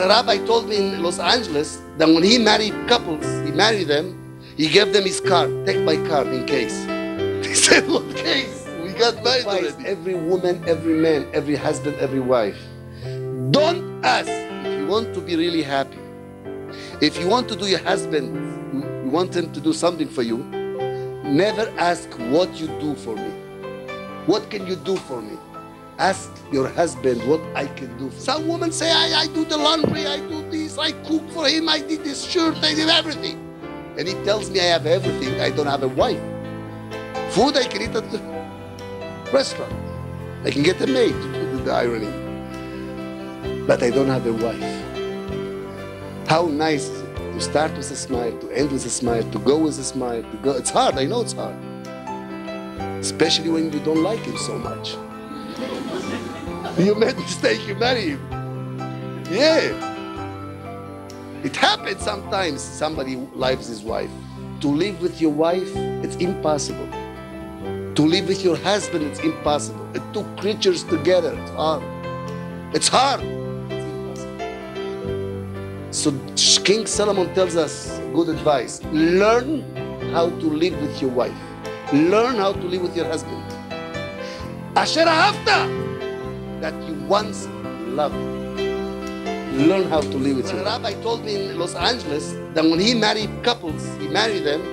rabbi told me in Los Angeles that when he married couples, he married them, he gave them his card. Take my card in case. He said, what case? We got married already. Every woman, every man, every husband, every wife. Don't ask if you want to be really happy. If you want to do your husband, you want him to do something for you, never ask what you do for me. What can you do for me? Ask your husband what I can do for him. Some women say, I do the laundry, I do this, I cook for him, I did this shirt, I did everything. And he tells me I have everything, I don't have a wife. Food I can eat at the restaurant. I can get a maid to do the ironing. But I don't have a wife. How nice is it to start with a smile, to end with a smile, to go with a smile, to go. It's hard, I know it's hard. Especially when you don't like him so much. You made a mistake, you marry him. Yeah. It happens sometimes, somebody leaves his wife. To live with your wife, it's impossible. To live with your husband, it's impossible. The two creatures together, it's hard. It's hard. It's impossible. So King Solomon tells us good advice. Learn how to live with your wife. Learn how to live with your husband. Asher ahavta, that you once loved. Learn how to live with your wife. Rabbi told me in Los Angeles that when he married couples, he married them,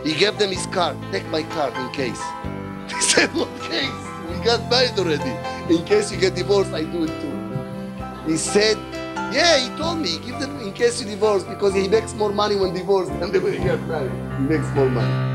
he gave them his card. Take my card in case. He said, what case? We got married already. In case you get divorced, I do it too. He said, yeah, he told me, give them in case you divorce, because he makes more money when divorced than when he gets married. He makes more money.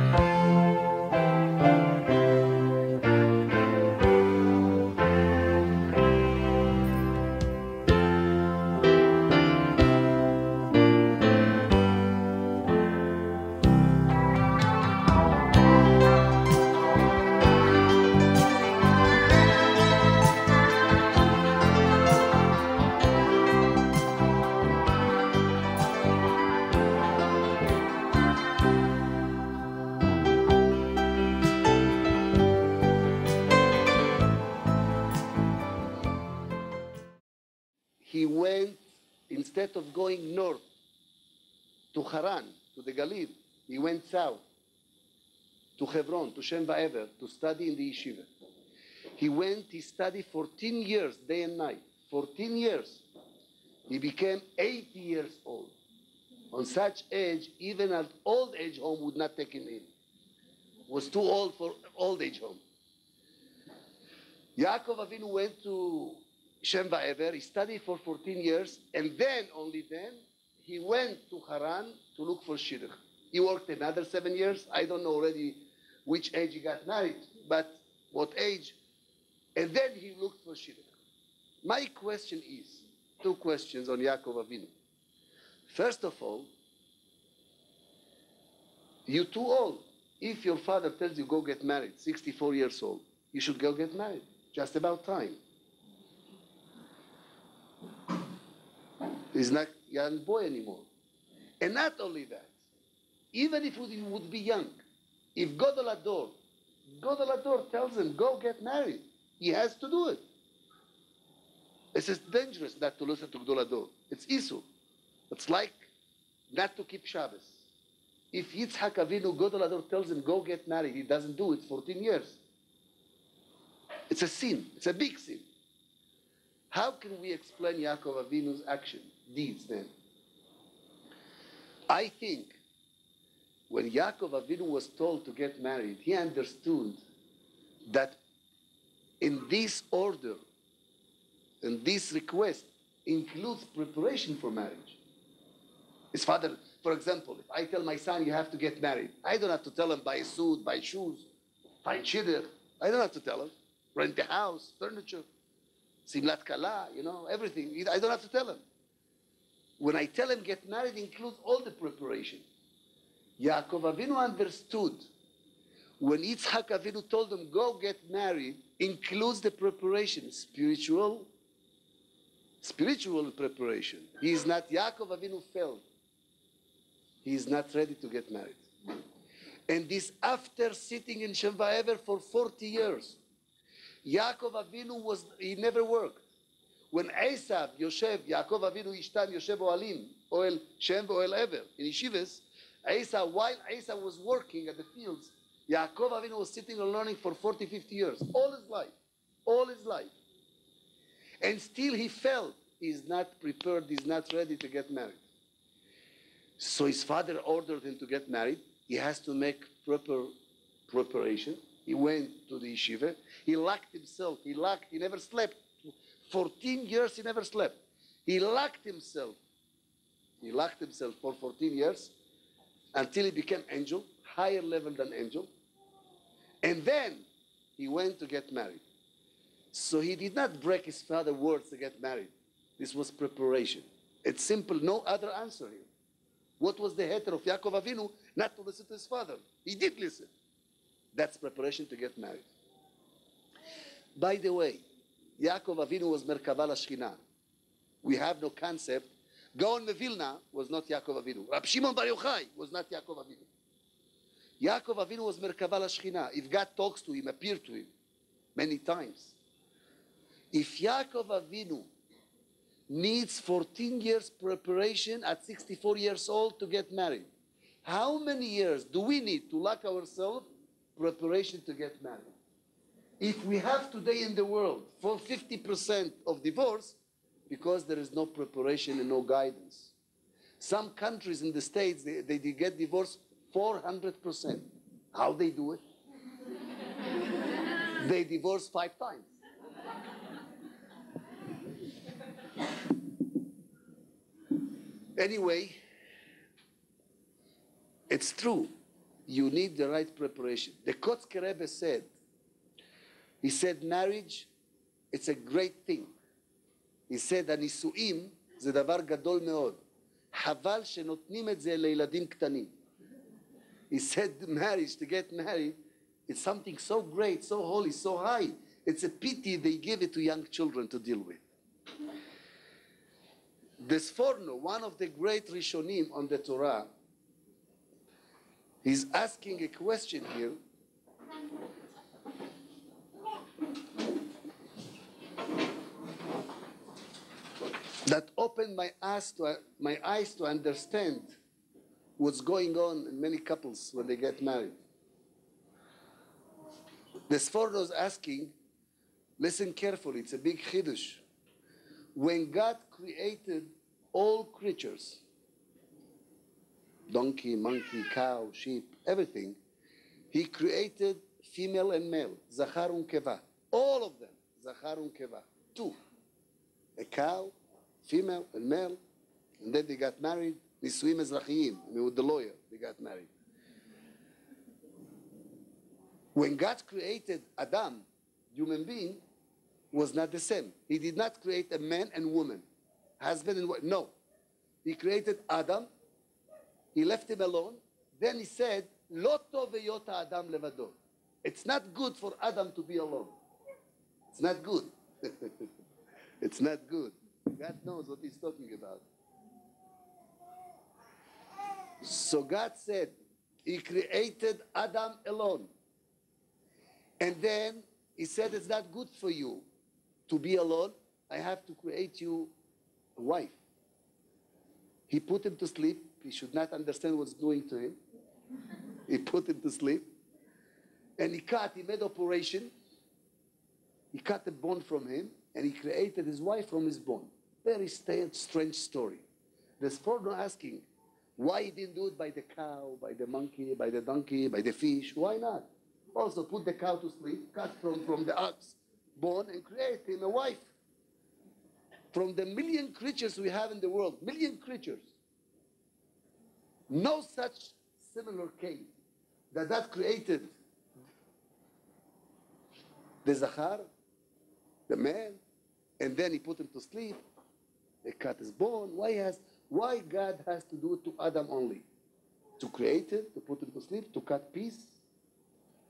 He went, instead of going north to Haran, to the Galil, he went south to Hebron, to Shem Va'ever, to study in the yeshiva. He studied 14 years, day and night. 14 years. He became 80 years old. On such age, even an old age home would not take him in. Was too old for old age home. Yaakov Avinu went to Shem Va'ever, he studied for 14 years, and then, only then, he went to Haran to look for shidduch. He worked another 7 years. I don't know already which age he got married, but what age. And then he looked for shidduch. My question is, two questions on Yaakov Avinu. First of all, you're too old. If your father tells you go get married, 64 years old, you should go get married. Just about time. He's not a young boy anymore. And not only that, even if he would be young, if Gadol Hador tells him, go get married, he has to do it. It's just dangerous not to listen to Gadol Hador. It's Isu. It's like not to keep Shabbos. If Yitzhak Avinu, Gadol Hador tells him, go get married, he doesn't do it 14 years. It's a sin. It's a big sin. How can we explain Yaakov Avinu's action, deeds then? I think when Yaakov Avinu was told to get married, he understood that in this order, and this request includes preparation for marriage. His father, for example, if I tell my son you have to get married, I don't have to tell him buy a suit, buy shoes, find shidduch. I don't have to tell him. Rent a house, furniture, simlat kala, everything. I don't have to tell him. When I tell him get married, it includes all the preparation. Yaakov Avinu understood. When Yitzhak Avinu told him, go get married, includes the preparation, spiritual preparation. He is not, Yaakov Avinu failed. He is not ready to get married. And this after sitting in Shem Va'ever for 40 years. Yaakov Avinu he never worked. when Esav Yoshev, Yaakov Avinu Ishtan Yoshev Oalim, Oel Shem Oel Ever, in Yeshivas, while Esav was working at the fields, Yaakov Avinu was sitting and learning for 40, 50 years, all his life. And still he felt he's not prepared, he's not ready to get married. So his father ordered him to get married. He has to make proper preparation. He went to the yeshiva. He locked himself. He never slept. 14 years he never slept. He locked himself for 14 years until he became angel, higher level than angel. And then he went to get married. So he did not break his father's words to get married. This was preparation. It's simple, no other answer here. What was the heter of Yaakov Avinu not to listen to his father? He did listen. That's preparation to get married. By the way, Yaakov Avinu was Merkava Shechina. We have no concept. Gaon Mevilna was not Yaakov Avinu. Rab Shimon Bar Yochai was not Yaakov Avinu. Yaakov Avinu was Merkava Shechina. If God talks to him, appeared to him many times. If Yaakov Avinu needs 14 years preparation at 64 years old to get married, how many years do we need to lock ourselves preparation to get married? If we have today in the world for 50% of divorce, because there is no preparation and no guidance. Some countries in the States, they get divorced 400%. How they do it? They divorce 5 times. Anyway, it's true. You need the right preparation. The Kotzker Rebbe said, he said, marriage, it's a great thing. He said, הנישואים זה דבר גדול מאוד. חבל שנותנים את זה לילדים קטנים. He said, marriage, to get married, it's something so great, so holy, so high. It's a pity they give it to young children to deal with. The Sforno, one of the great Rishonim on the Torah, he's asking a question here. That opened my eyes to understand what's going on in many couples when they get married. The Sforno is asking, listen carefully, it's a big chiddush. When God created all creatures, donkey, monkey, cow, sheep, everything, he created female and male, zachar unkeva, all of them, zachar unkeva, 2, a cow, female and male, and then they got married, nisuim ezrachiyim, with the lawyer, they got married. When God created Adam, human being, was not the same. He did not create a man and woman, husband and wife. No. He created Adam. He left him alone. Then he said, "Lo tov heyot Adam levado." It's not good for Adam to be alone. It's not good. It's not good. God knows what he's talking about. So God said, he created Adam alone. And then he said, it's not good for you to be alone. I have to create you a wife. He put him to sleep. He should not understand what's doing to him. He put him to sleep. And he made operation. He cut the bone from him, and he created his wife from his bone. Very strange story. There's Forno asking, why he didn't do it by the cow, by the monkey, by the donkey, by the fish? Why not? Also put the cow to sleep, cut from the ox bone, and create him a wife. From the million creatures we have in the world, million creatures, no such similar case that created the zachar, the man, and then he put him to sleep. They cut his bone. Why God has to do it to Adam only? To create him, to put him to sleep, to cut piece,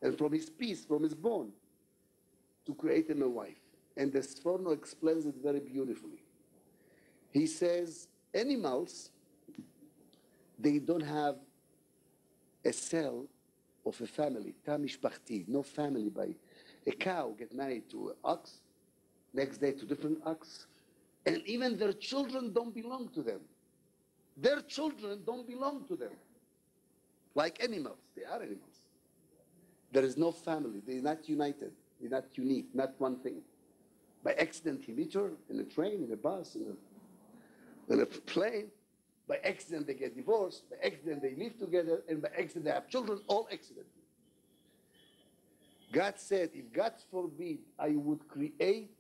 and from his piece, from his bone, to create him a wife. And the Sforno explains it very beautifully. He says, animals, they don't have a cell of a family, ta mishpachti, no family. By a cow get married to an ox, next day to different ox, And even their children don't belong to them. Their children don't belong to them. Like animals, they are animals. There is no family. They're not united. They're not unique, not one thing. By accident, he meet her in a train, in a bus, in a plane. By accident, they get divorced. By accident, they live together. And by accident, they have children, all accident. God said, if God forbid, I would create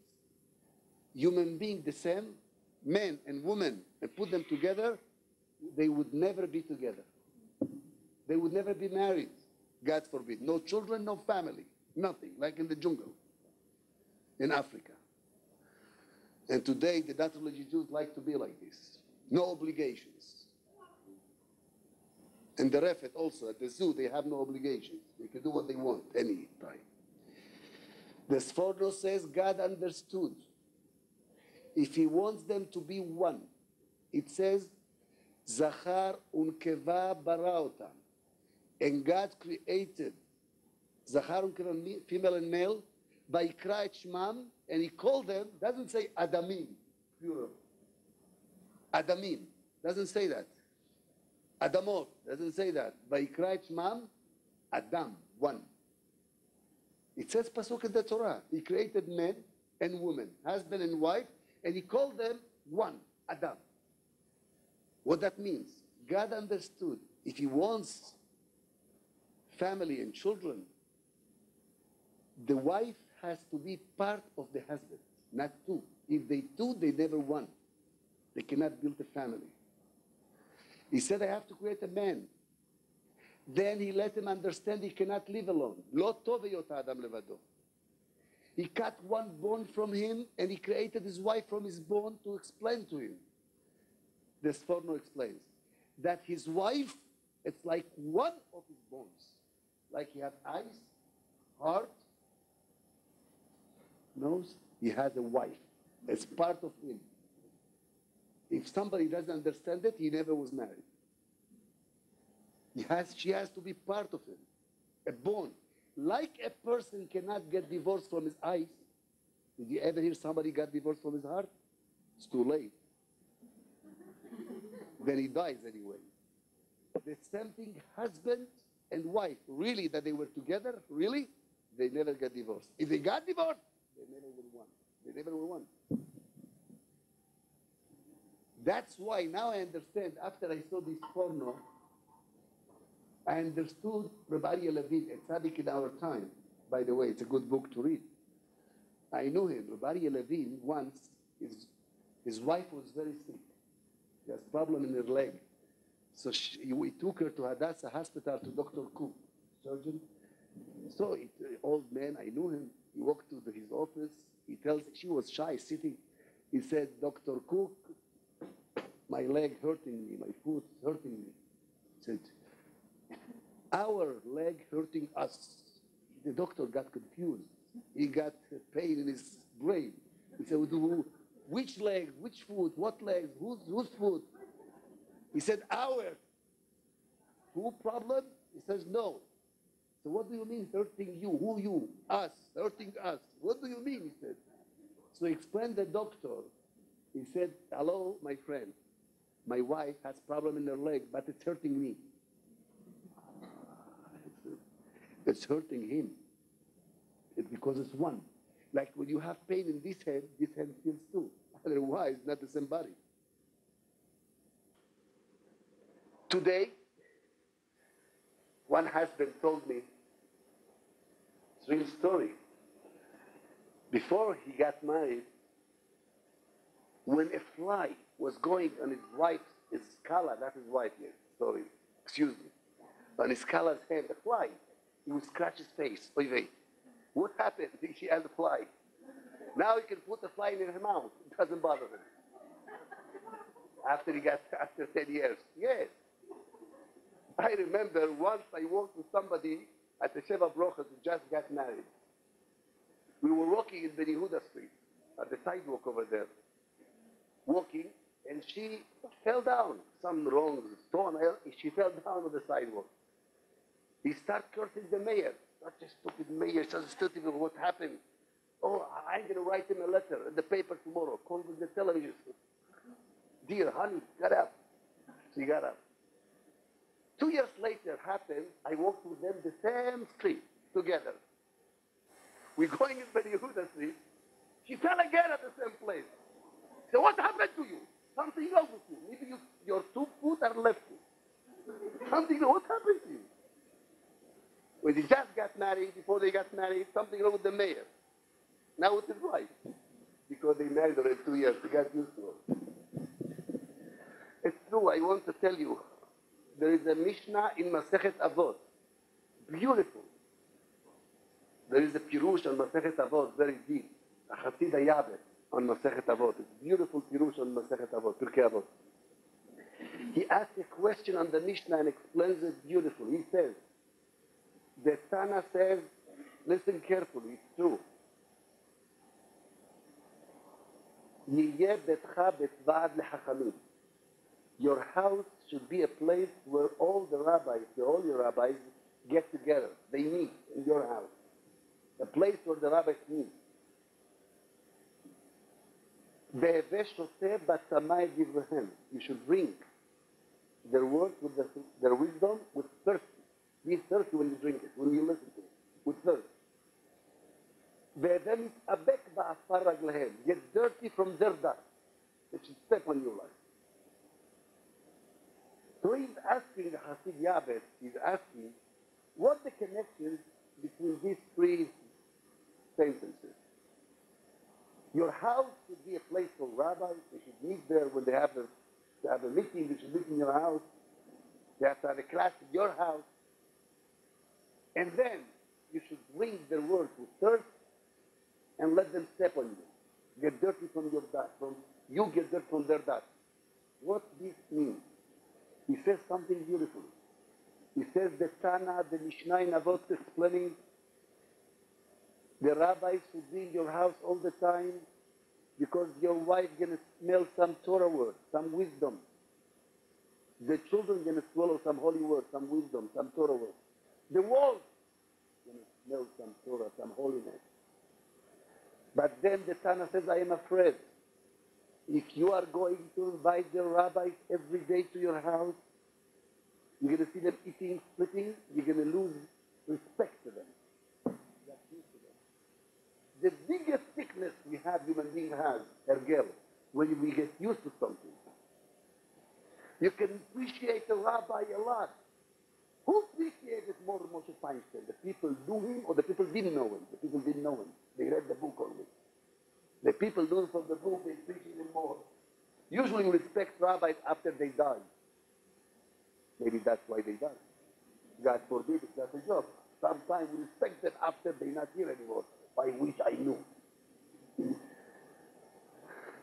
human beings the same, men and women, and put them together, they would never be together. They would never be married. God forbid. No children, no family, nothing, like in the jungle in Africa. And today, the naturally Jews like to be like this. No obligations. And the Refet also, at the zoo, they have no obligations. They can do what they want any time. The Sforno says God understood. If he wants them to be one, it says, Zachar unkeva baraotam. And God created Zachar unkeva, female and male, by Kra Shmam, and he called them, doesn't say Adamim, plural. Adamim, doesn't say that. Adamot, doesn't say that. By Kra Shmam, Adam, one. It says Pasuk in the Torah. He created men and women, husband and wife, and he called them one, Adam. What that means, God understood if he wants family and children, the wife has to be part of the husband, not two. If they two, they never won. They cannot build a family. He said, I have to create a man. Then he let him understand he cannot live alone. Lo tov heyot ha'adam levado. He cut one bone from him and he created his wife from his bone to explain to him. The Sforno explains that his wife, it's like one of his bones. Like he has eyes, heart, nose, he has a wife. It's part of him. If somebody doesn't understand it, he never was married. She has to be part of him, a bone. Like a person cannot get divorced from his eyes. Did you ever hear somebody got divorced from his heart? It's too late. Then he dies anyway. The same thing, husband and wife, really, that they were together, really, they never got divorced. If they got divorced, they never would won. They never would won. That's why now I understand, after I saw this porno, I understood Rabbi Levin, a tzaddik in our time. By the way, it's a good book to read. I knew him. Rabbi Levin, once, his wife was very sick. She has a problem in her leg. So we took her to Hadassah Hospital to Dr. Cook, surgeon. So old man, I knew him. He walked to his office. He tells, she was shy, sitting. He said, Dr. Cook, my leg hurting me, my foot hurting me. He said, our leg hurting us. The doctor got confused. He got pain in his brain. He said, which leg, which foot, what legs, whose foot? He said, our. Who problem? He says, no. So what do you mean hurting you? Who you? Us, hurting us. What do you mean? He said. So he explained the doctor. He said, hello, my friend. My wife has problem in her leg, but it's hurting me. It's hurting him. It's because it's one. Like when you have pain in this hand feels too. Otherwise, not the same body. Today, one husband told me, it's a real story. Before he got married, when a fly was going on his collar, not his wife yet, sorry, excuse me, on his collar's hand, a fly, he would scratch his face. Oy vey. What happened? He had a fly. Now he can put the fly in his mouth. It doesn't bother him. After 10 years. Yes. I remember once I walked with somebody at the Sheva Brochas who just got married. We were walking in Ben Yehuda Street, at the sidewalk over there. Walking, and she fell down. Some wrong stone, she fell down on the sidewalk. He started cursing the mayor. Such a stupid mayor, such a stupid, what happened? Oh, I'm going to write him a letter in the paper tomorrow. Call with the television. Dear honey, get up. She got up. 2 years later happened, I walked with them the same street together. We're going in Beni Yehuda Street. She fell again at the same place. So what happened to you? Something wrong with you. Maybe your 2 foot are left. Something, what happened to you? When they just got married, before they got married, something wrong with the mayor. Now it is right. Because they married already 2 years, they got used to it. It's true, I want to tell you, there is a Mishnah in Masechet Avot. Beautiful. There is a Pirush on Masechet Avot, very deep. A Hasid Hayabet on Masechet Avot. It's a beautiful Pirush on Masechet Avot, Pirkei Avot. He asks a question on the Mishnah and explains it beautifully. He says, the Tana says, listen carefully, it's true. Yiyeh betcha betzvad lechachamim. Your house should be a place where all the rabbis, all your rabbis, get together. They meet in your house. A place where the rabbis meet. You should drink their words with their wisdom with thirst. Be thirsty when you drink it, when you listen to it, with thirst. Get dirty from their dust. They should step on your life. So he's asking the Hasid Yabet, he's asking, what the connection between these 3 sentences? Your house should be a place for rabbis. They should meet there when they have a meeting. They should meet in your house. They have to have a class in your house. And then you should bring their words with thirst and let them step on you. Get dirty from your dust. You get dirt from their dust. What this means? He says something beautiful. He says the Tana, the Mishnah in Avot explaining the rabbis should be in your house all the time because your wife going to smell some Torah word, some wisdom. The children going to swallow some holy word, some wisdom, some Torah word. The walls going to smell some Torah, some holiness. But then the Tana says, I am afraid. If you are going to invite the rabbis every day to your house, you're going to see them eating, splitting, you're going to lose respect to them. The biggest sickness we have, human being has, ergel, when we get used to something. You can appreciate the rabbi a lot. Who appreciated more than Moshe Feinstein? The people knew him or the people didn't know him? The people didn't know him. They read the book only. The people knew him from the book, they appreciate him more. Usually we respect rabbis after they die. Maybe that's why they die. God forbid, that's a joke. Sometimes we respect them after they're not here anymore. I wish I knew.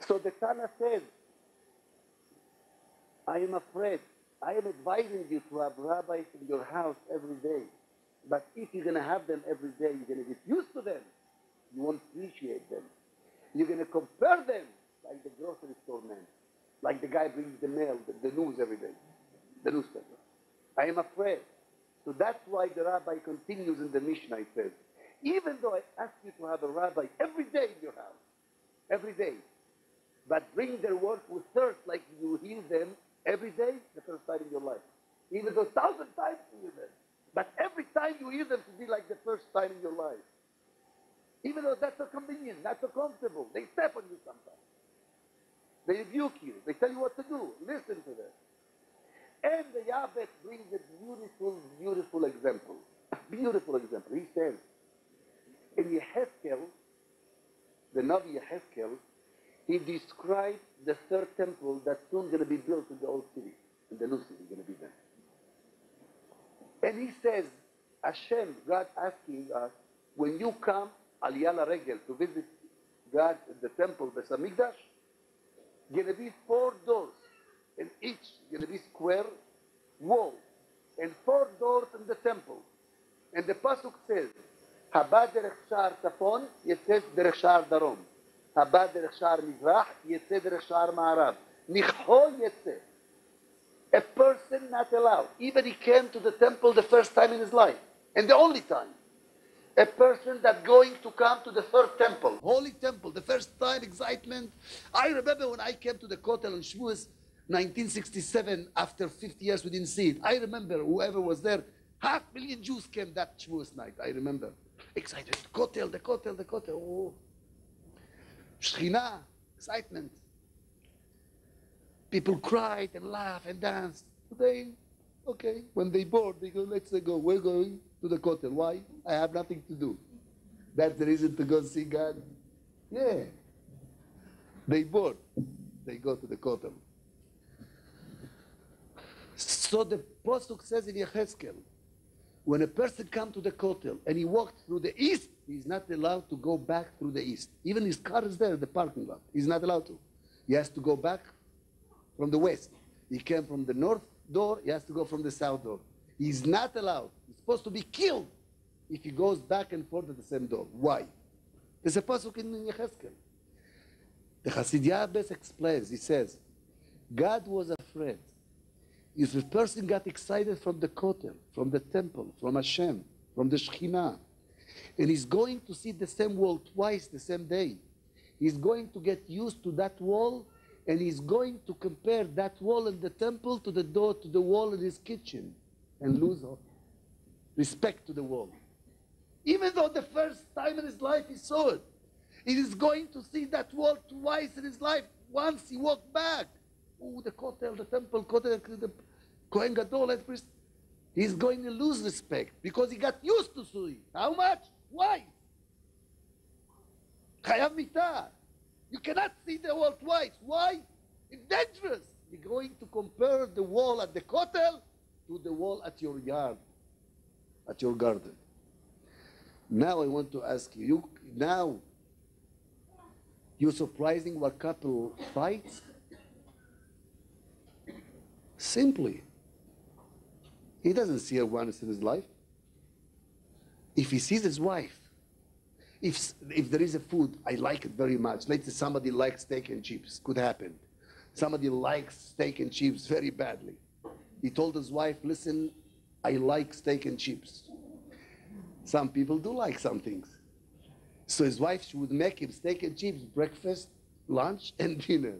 So the Tana says, I am afraid. I am advising you to have rabbis in your house every day. But if you're going to have them every day, you're going to get used to them. You won't appreciate them. You're going to compare them like the grocery store man. Like the guy brings the mail, the news every day. The newspaper. I am afraid. So that's why the rabbi continues in the Mishnah, he says, even though I ask you to have a rabbi every day in your house, every day, but bring their work with thirst like you hear them every day, the first time in your life. Even though 1,000 times you hear them. But every time you hear them to be like the first time in your life. Even though that's so convenient, not so comfortable. They step on you sometimes. They rebuke you. They tell you what to do. Listen to them. And the Yabet brings a beautiful, beautiful example. Beautiful example. He says, in Yehezkel, the Navi Yehezkel, he described the third temple that's soon going to be built in the old city, in the new city going to be there. And he says, Hashem, God asking us, when you come, Aliyah Regel, to visit God in the temple, the Samigdash, going to be 4 doors, and each going to be square wall, and 4 doors in the temple. And the Pasuk says, Haba derech sha'ar Tzafon, yetzeh derech sha'ar Darom. Haba derech sha'ar Mizrach, yetzeh derech sha'ar Ma'arav. Nichho yetzeh. A person not allowed. Even he came to the temple the first time in his life, and the only time. A person that's going to come to the third temple, holy temple, the first time, excitement. I remember when I came to the Kotel on Shavuos, 1967, after 50 years we didn't see it. I remember whoever was there, 500,000 Jews came that Shavuos night, I remember. Excited, the Kotel, the Kotel, the Kotel. Oh. Shechina, excitement. People cried and laughed and danced. Today, okay, when they bored, they go, let's go. We're going to the Kotel. Why? I have nothing to do. That's the reason to go see God. Yeah. They bored. They go to the Kotel. So the Pasuk says in Yechezkel, when a person comes to the Kotel and he walked through the east, he's not allowed to go back through the east. Even his car is there in the parking lot. He's not allowed to. He has to go back from the west. He came from the north door, he has to go from the south door. He's not allowed. He's supposed to be killed if he goes back and forth at the same door. Why? There's a pasuk in Yechezkel. The Hasid Yabes explains, he says, God was afraid. If a person got excited from the Kotel, from the temple, from Hashem, from the Shekhinah, and he's going to see the same wall twice the same day, he's going to get used to that wall, and he's going to compare that wall in the temple to the door, to the wall in his kitchen, and lose respect to the wall. Even though the first time in his life he saw it, he is going to see that wall twice in his life. Once he walked back, oh, the Kotel, the temple, Kotel, the Kohen Gadol, the priest, he's going to lose respect because he got used to seeing. How much? Why? Chayav mitah. You cannot see the wall twice. Why? It's dangerous. You're going to compare the wall at the Kotel to the wall at your yard, at your garden. Now I want to ask you, now you're surprising what couple fights? Simply, he doesn't see her once in his life. If he sees his wife, if there is a food, I like it very much. Let's say somebody likes steak and chips, could happen. Somebody likes steak and chips very badly. He told his wife, listen, I like steak and chips. Some people do like some things. So his wife would make him steak and chips, breakfast, lunch, and dinner.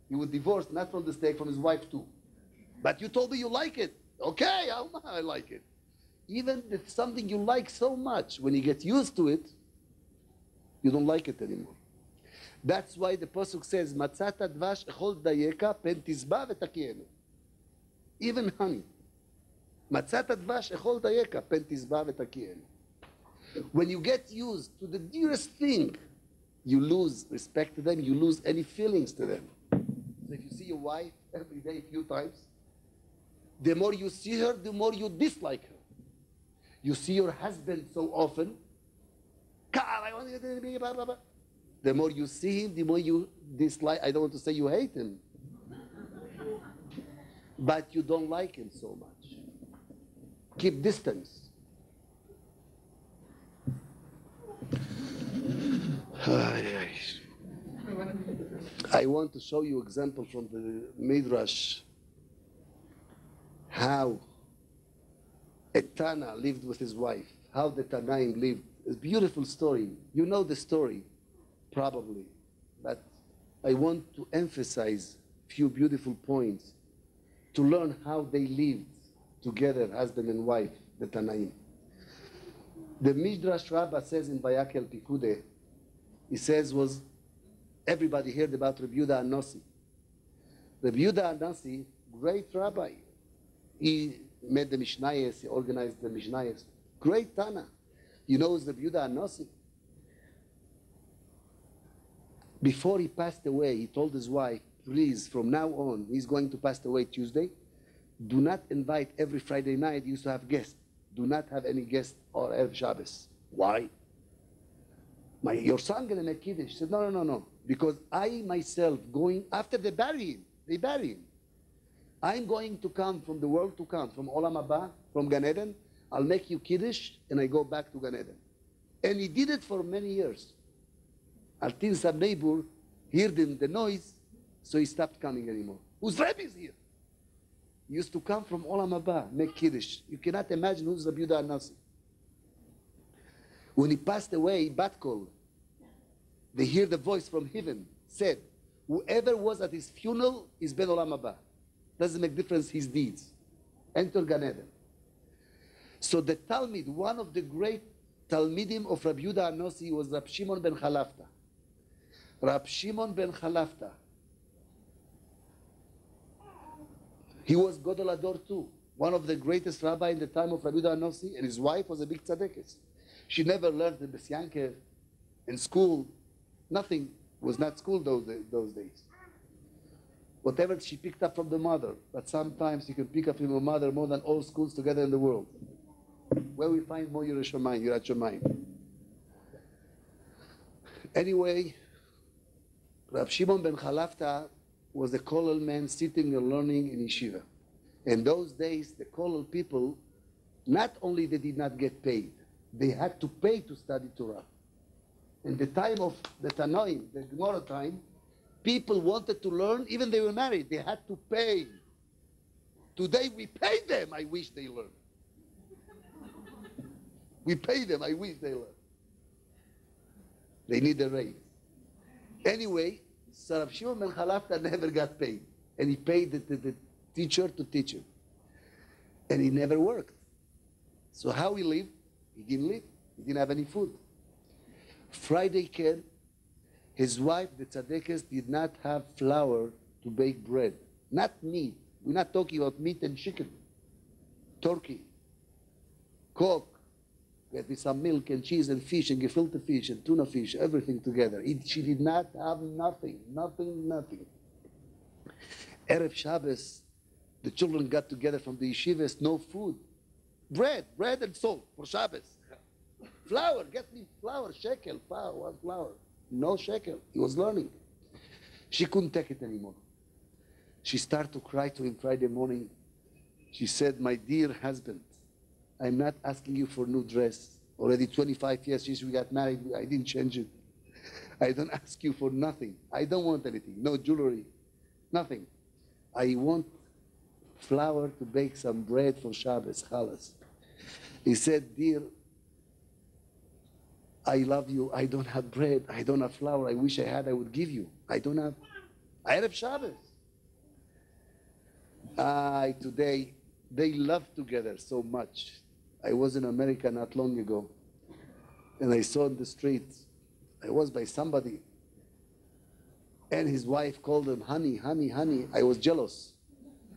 He would divorce, not from the steak, from his wife too. But you told me you like it. Okay, I like it. Even if something you like so much, when you get used to it, you don't like it anymore. That's why the pasuk says, "Matzata dvash echol dayeka pen tizba v'takienu." Even honey. Matzata dvash echol dayeka pen tizba v'takienu. When you get used to the dearest thing, you lose respect to them. You lose any feelings to them. So if you see your wife every day a few times, the more you see her, the more you dislike her. You see your husband so often, the more you see him, the more you dislike. I don't want to say you hate him, but you don't like him so much. Keep distance. I want to show you example from the Midrash how a Tana lived with his wife, how the Tanaim lived. It's a beautiful story. You know the story, probably, but I want to emphasize a few beautiful points to learn how they lived together, husband and wife, the Tanaim. The Midrash Rabbah says in Vayakel Pikude, he says was, everybody heard about Rabbi Yehuda HaNasi. Rabbi Yehuda HaNasi, great rabbi. He made the Mishnayos, he organized the Mishnayos. Great Tana. You know Rabbi Yehuda HaNasi? Before he passed away, he told his wife, please, from now on, he's going to pass away Tuesday. Do not invite every Friday night. He used to have guests. Do not have any guests or Erev Shabbos. Why? Your son going to make Kiddush. He said, no. Because I myself going, after they bury him. I'm going to come from the world to come, from Olam Haba, from Gan Eden. I'll make you Kiddush, and I go back to Gan Eden. And he did it for many years. Until some neighbor heard him, the noise, so he stopped coming anymore. Whose Rebbe is here? He used to come from Olam Haba, make Kiddush. You cannot imagine who's Rabbi Yehuda HaNasi. When he passed away, bat called. They hear the voice from heaven, said, whoever was at his funeral is Ben Olam Haba. Doesn't make difference his deeds. Enter Gan Eden. So the Talmud, one of the great Talmidim of Rabbi Yehuda HaNossi was Rab Shimon ben Chalafta. Rab Shimon ben Chalafta. He was Gadol Hador too. One of the greatest rabbi in the time of Rabbi Yehuda HaNossi, and his wife was a big tzaddikus. She never learned the Bes Yankev in school. Nothing was not school those days. Whatever she picked up from the mother, but sometimes you can pick up from your mother more than all schools together in the world. Where we find more Yirat Shamayim. Anyway, Rab Shimon ben Chalafta was a kollel man sitting and learning in yeshiva. In those days, the kollel people, not only they did not get paid, they had to pay to study Torah. In the time of the Tanoim, the Gemara time, people wanted to learn, even they were married, they had to pay. Today we pay them, I wish they learn. We pay them, I wish they learn. They need a raise. Anyway, so Rav Shimon ben Chalafta never got paid. And he paid the teacher to teach him. And he never worked. So how he lived? He didn't live. He didn't have any food. Friday came. His wife, the tzaddikus, did not have flour to bake bread. Not meat. We're not talking about meat and chicken. Turkey. Coke. Get me some milk and cheese and fish and gefilte fish and tuna fish, everything together. She did not have nothing. Erev Shabbos, the children got together from the yeshivas, no food. Bread and salt for Shabbos. Flour, get me flour, shekel, one flour. No shekel. He was learning. She couldn't take it anymore. She started to cry to him Friday morning. She said, my dear husband, I'm not asking you for a new dress. Already 25 years since we got married, I didn't change it. I don't ask you for nothing. I don't want anything. No jewelry. Nothing. I want flour to bake some bread for Shabbos, Chalas. He said, dear, I love you. I don't have bread. I don't have flour. I wish I had. I would give you. I don't have. I have Shabbos. Today, they love together so much. I was in America not long ago, and I saw in the streets, I was by somebody, and his wife called him, honey, honey, honey. I was jealous.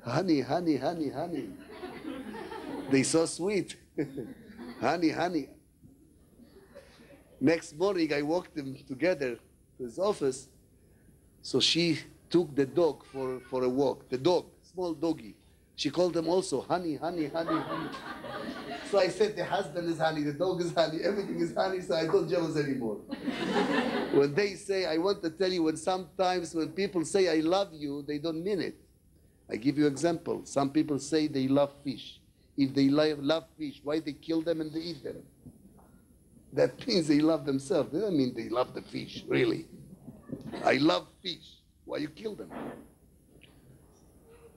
Honey, honey, honey, honey. They so sweet. Honey, honey. Next morning, I walked them together to his office. So she took the dog for a walk. The dog, small doggy. She called them also, honey, honey, honey, honey. So I said, the husband is honey, the dog is honey, everything is honey, so I don't jealous anymore. When they say, I want to tell you, when sometimes when people say, I love you, they don't mean it. I give you example. Some people say they love fish. If they love fish, why they kill them and they eat them? That means they love themselves. They don't mean they love the fish, really. I love fish. Why you kill them?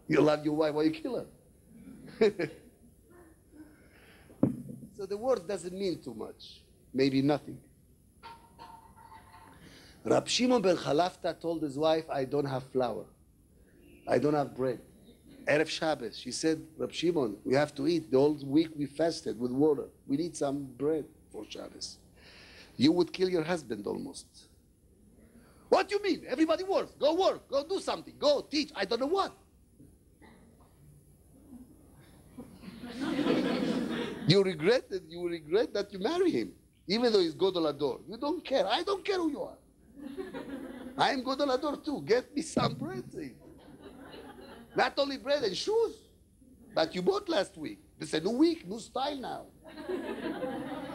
You love your wife, why you kill her? So the word doesn't mean too much. Maybe nothing. Rab Shimon ben Chalafta told his wife, I don't have flour. I don't have bread. Erev Shabbos, she said, Rab Shimon, we have to eat. The whole week we fasted with water. We need some bread for Shabbos. You would kill your husband almost. What do you mean? Everybody works. Go work. Go do something. Go teach. I don't know what. You will regret that you marry him. Even though he's Gadol Hador. You don't care. I don't care who you are. I am Gadol Hador too. Get me some bread. Not only bread and shoes, but you bought last week. It's a new week, new style now.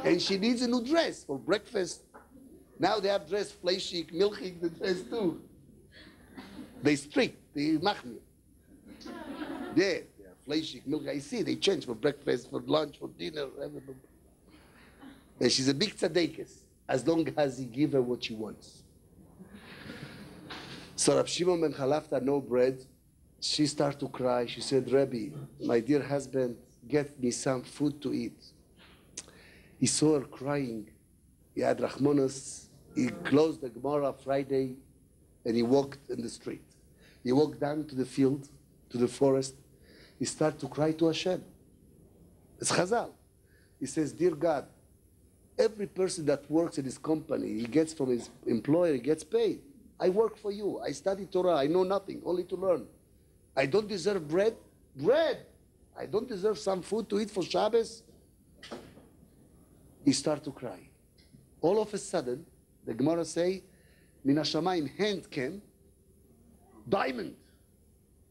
And she needs a new dress for breakfast. Now they have dress, fleischig, milchig, the dress too. They strict, they machmir. Yeah, they are fleischig, milchig. I see, they change for breakfast, for lunch, for dinner, everything. And she's a big tzaddikus, as long as he give her what she wants. So Rav Shimon ben Chalafta, no bread. She started to cry. She said, Rebbe, my dear husband, get me some food to eat. He saw her crying. He had Rachmanos. He closed the Gemara Friday, and he walked in the street. He walked down to the field, to the forest. He started to cry to Hashem. It's Chazal. He says, dear God, every person that works in his company, he gets from his employer, he gets paid. I work for you. I study Torah. I know nothing, only to learn. I don't deserve bread. Bread. I don't deserve some food to eat for Shabbos. He started to cry. All of a sudden, the Gemara say, Min HaShamayim, hand came, diamond,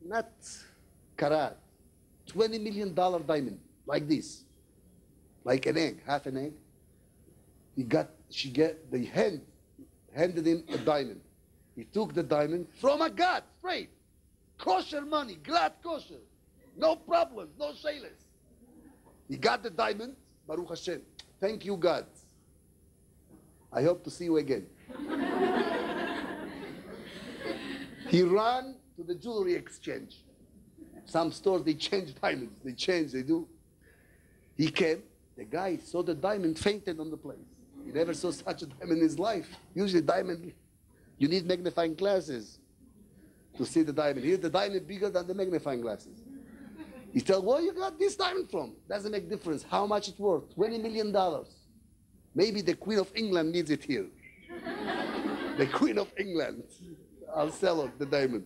not karat, $20 million diamond, like this, like an egg, half an egg. The hand handed him a diamond. He took the diamond from a God, straight, kosher money, glad kosher, no problems, no shaylas. He got the diamond, Baruch Hashem. Thank you, God. I hope to see you again. He ran to the jewelry exchange. Some stores, they change diamonds. They do. He came. The guy saw the diamond, fainted on the place. He never saw such a diamond in his life. Usually diamond, you need magnifying glasses to see the diamond. Here's the diamond bigger than the magnifying glasses. He tells, where you got this diamond from? Doesn't make difference. How much it's worth? $20 million. Maybe the Queen of England needs it here. The Queen of England. I'll sell her the diamond.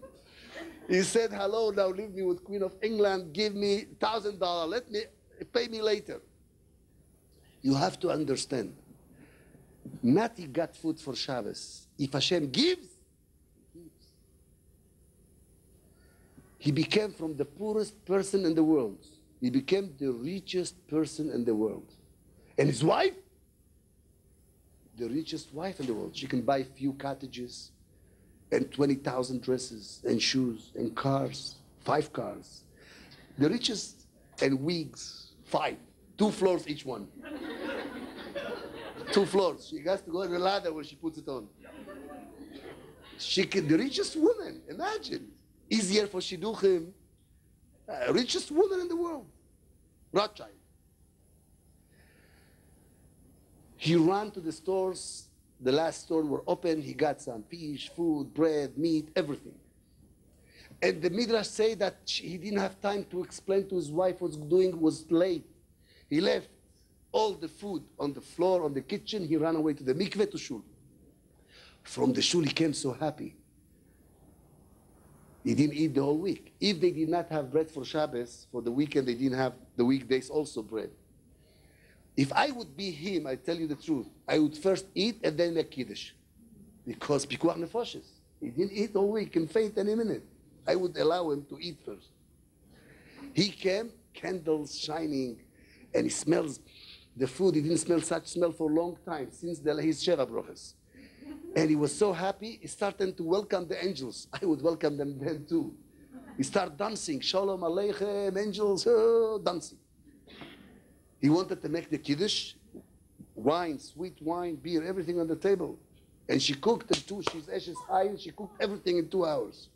He said, hello, now leave me with Queen of England. Give me $1,000. Pay me later. You have to understand. Not he got food for Shabbos. If Hashem gives, he gives. He became from the poorest person in the world. He became the richest person in the world. And his wife, the richest wife in the world. She can buy few cottages and 20,000 dresses and shoes and cars, 5 cars. The richest, and wigs, 5, 2 floors each one. 2 floors. She has to go on the ladder where she puts it on. The richest woman, imagine. Easier for Shidduchim. Richest woman in the world. Rothschild. He ran to the stores. The last store were open. He got some fish, food, bread, meat, everything. And the Midrash say that he didn't have time to explain to his wife what he was doing. Was late. He left all the food on the floor, on the kitchen. He ran away to the mikveh to shul. From the shul, he came so happy. He didn't eat the whole week. If they did not have bread for Shabbos, for the weekend, they didn't have the weekdays also bread. If I would be him, I tell you the truth, I would first eat and then make Kiddush. Because Pikuach Nefoshes. He didn't eat all week and faint any minute. I would allow him to eat first. He came, candles shining, and he smells the food. He didn't smell such smell for a long time, since his Sheva Broches. And he was so happy, he started to welcome the angels. I would welcome them then too. He started dancing, Shalom Aleichem, angels, dancing. He wanted to make the Kiddush, wine, sweet wine, beer, everything on the table. And she cooked in 2, she's Eshes Hayin, she cooked everything in 2 hours.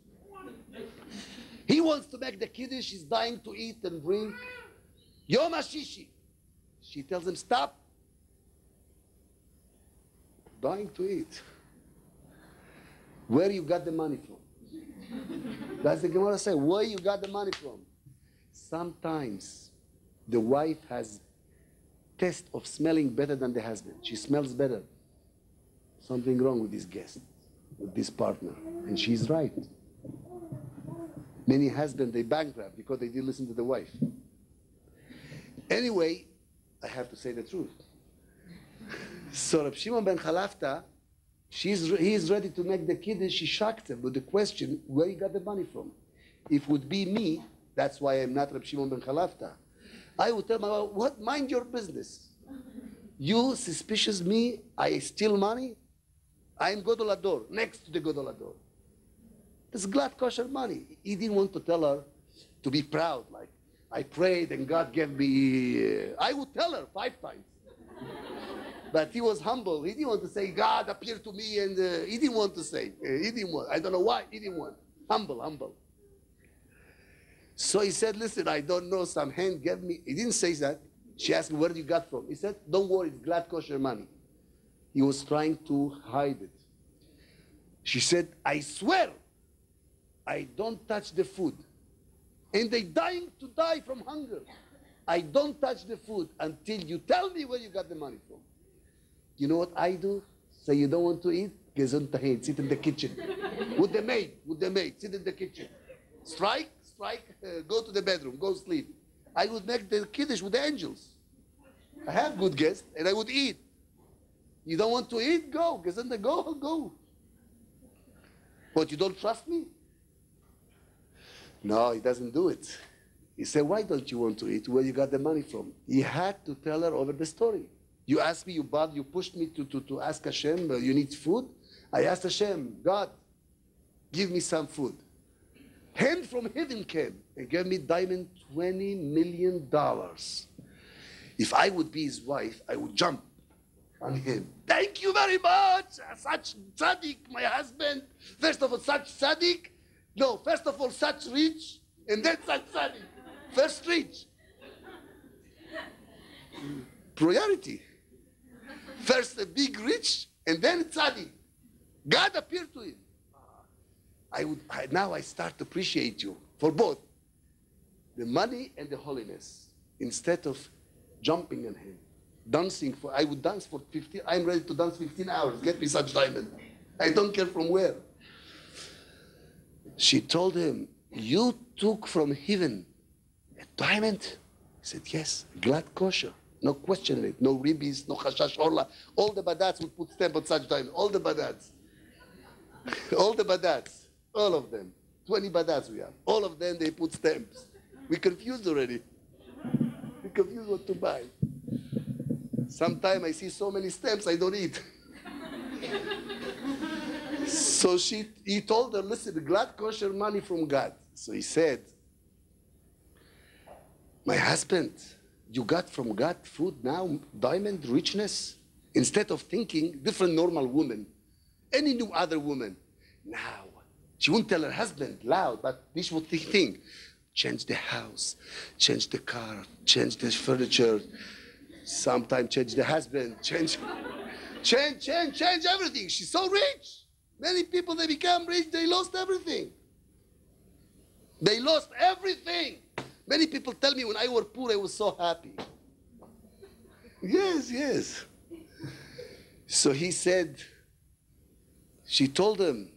He wants to make the Kiddush, he's dying to eat and drink. Yom HaShishi. She tells him, stop. Dying to eat. Where you got the money from? That's the Gemara say, where you got the money from? Sometimes the wife has test of smelling better than the husband. She smells better. Something wrong with this guest, with this partner. And she's right. Many husbands, they bankrupt because they didn't listen to the wife. Anyway, I have to say the truth. So Reb Shimon ben Chalafta, he is ready to make the Kiddush. She shocked him with the question, where you got the money from? If it would be me, that's why I'm not Reb Shimon ben Chalafta, I would tell my wife, what? Mind your business. You suspicious me, I steal money? I'm Godol Ador, next to the Godol Ador. It's glad kosher money. He didn't want to tell her to be proud, like, I prayed and God gave me, I would tell her 5 times. But he was humble. He didn't want to say, God appeared to me, and he didn't want to say. He didn't want. I don't know why. He didn't want. Humble. So he said, listen, I don't know, some hand gave me. He didn't say that. She asked me, where did you got from? He said, don't worry, it's glad kosher money. He was trying to hide it. She said, I swear, I don't touch the food. And they dying to die from hunger. I don't touch the food until you tell me where you got the money from. You know what I do? Say you don't want to eat? Gesundheit, sit in the kitchen. With the maid, sit in the kitchen. Strike, go to the bedroom, go sleep. I would make the kiddush with the angels. I have good guests, and I would eat. You don't want to eat? Go. Gesundheit, go. But you don't trust me? No, he doesn't do it. He said, why don't you want to eat? Where you got the money from? He had to tell her over the story. You asked me, you pushed me to ask Hashem, you need food? I asked Hashem, God, give me some food. Hand from heaven came and gave me diamond $20 million. If I would be his wife, I would jump on him. Thank you very much. Such tzaddik, my husband. First of all, such tzaddik. No, first of all, such rich, and then such tzaddik. First rich. Priority. First a big rich, and then tzaddik. God appeared to him. Now I start to appreciate you for both the money and the holiness. Instead of jumping on him, dancing I would dance for 15. I'm ready to dance 15 hours. Get me such diamond. I don't care from where. She told him, you took from heaven a diamond? He said, yes, glad kosher. No question in it. No ribis, no hashash orla. All the badats would put stamp on such diamond. All the badats. All the badats. All of them. 20 badats we have. All of them, they put stamps. We confused already. We confused what to buy. Sometimes I see so many stamps I don't eat. So he told her, listen, glad kosher money from God. So he said, my husband, you got from God food now, diamond, richness? Instead of thinking, different normal woman, any new other woman. Now, she wouldn't tell her husband loud, but this would think. Change the house, change the car, change the furniture, sometimes change the husband, change everything. She's so rich. Many people, they become rich, they lost everything. They lost everything. Many people tell me when I was poor, I was so happy. Yes. So he said, she told him,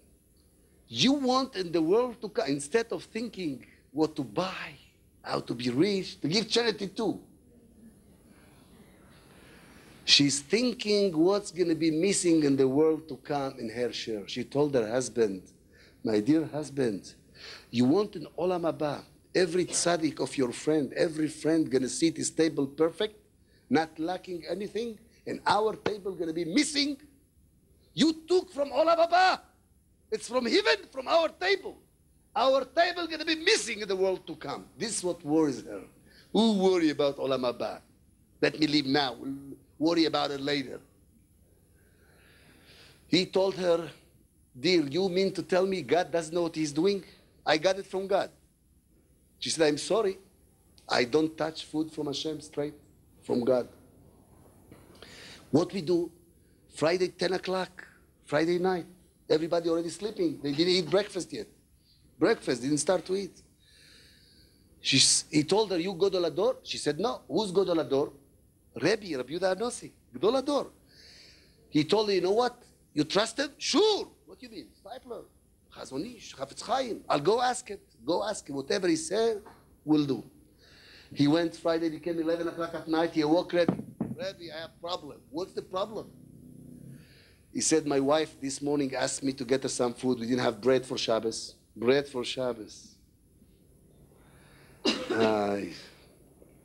you want in the world to come, instead of thinking what to buy, how to be rich, to give charity too. She's thinking what's going to be missing in the world to come in her share. She told her husband, my dear husband, you want in Olam Haba, every tzaddik of your friend, every friend going to see his table perfect, not lacking anything, and our table going to be missing? You took from Olam Haba. It's from heaven, from our table. Our table going to be missing in the world to come. This is what worries her. Who worry about Olam Haba? Let me leave now. We'll worry about it later. He told her, dear, you mean to tell me God doesn't know what he's doing? I got it from God. She said, I'm sorry. I don't touch food from Hashem straight from God. What we do, Friday, 10 o'clock, Friday night, everybody already sleeping. They didn't eat breakfast yet. Breakfast, didn't start to eat. He told her, you Gadol Hador? She said, no. Who's Gadol Hador? Rabbi Yehuda Anossi, Gadol Hador. He told her, you know what? You trust him? Sure. What do you mean? Stipler, Chazon Ish, Chafetz Chaim. I'll go ask it. Go ask him. Whatever he said, we'll do. He went Friday, became 11 o'clock at night. He awoke Rabbi. Rabbi, I have a problem. What's the problem? He said, my wife this morning asked me to get her some food. We didn't have bread for Shabbos. Bread for Shabbos.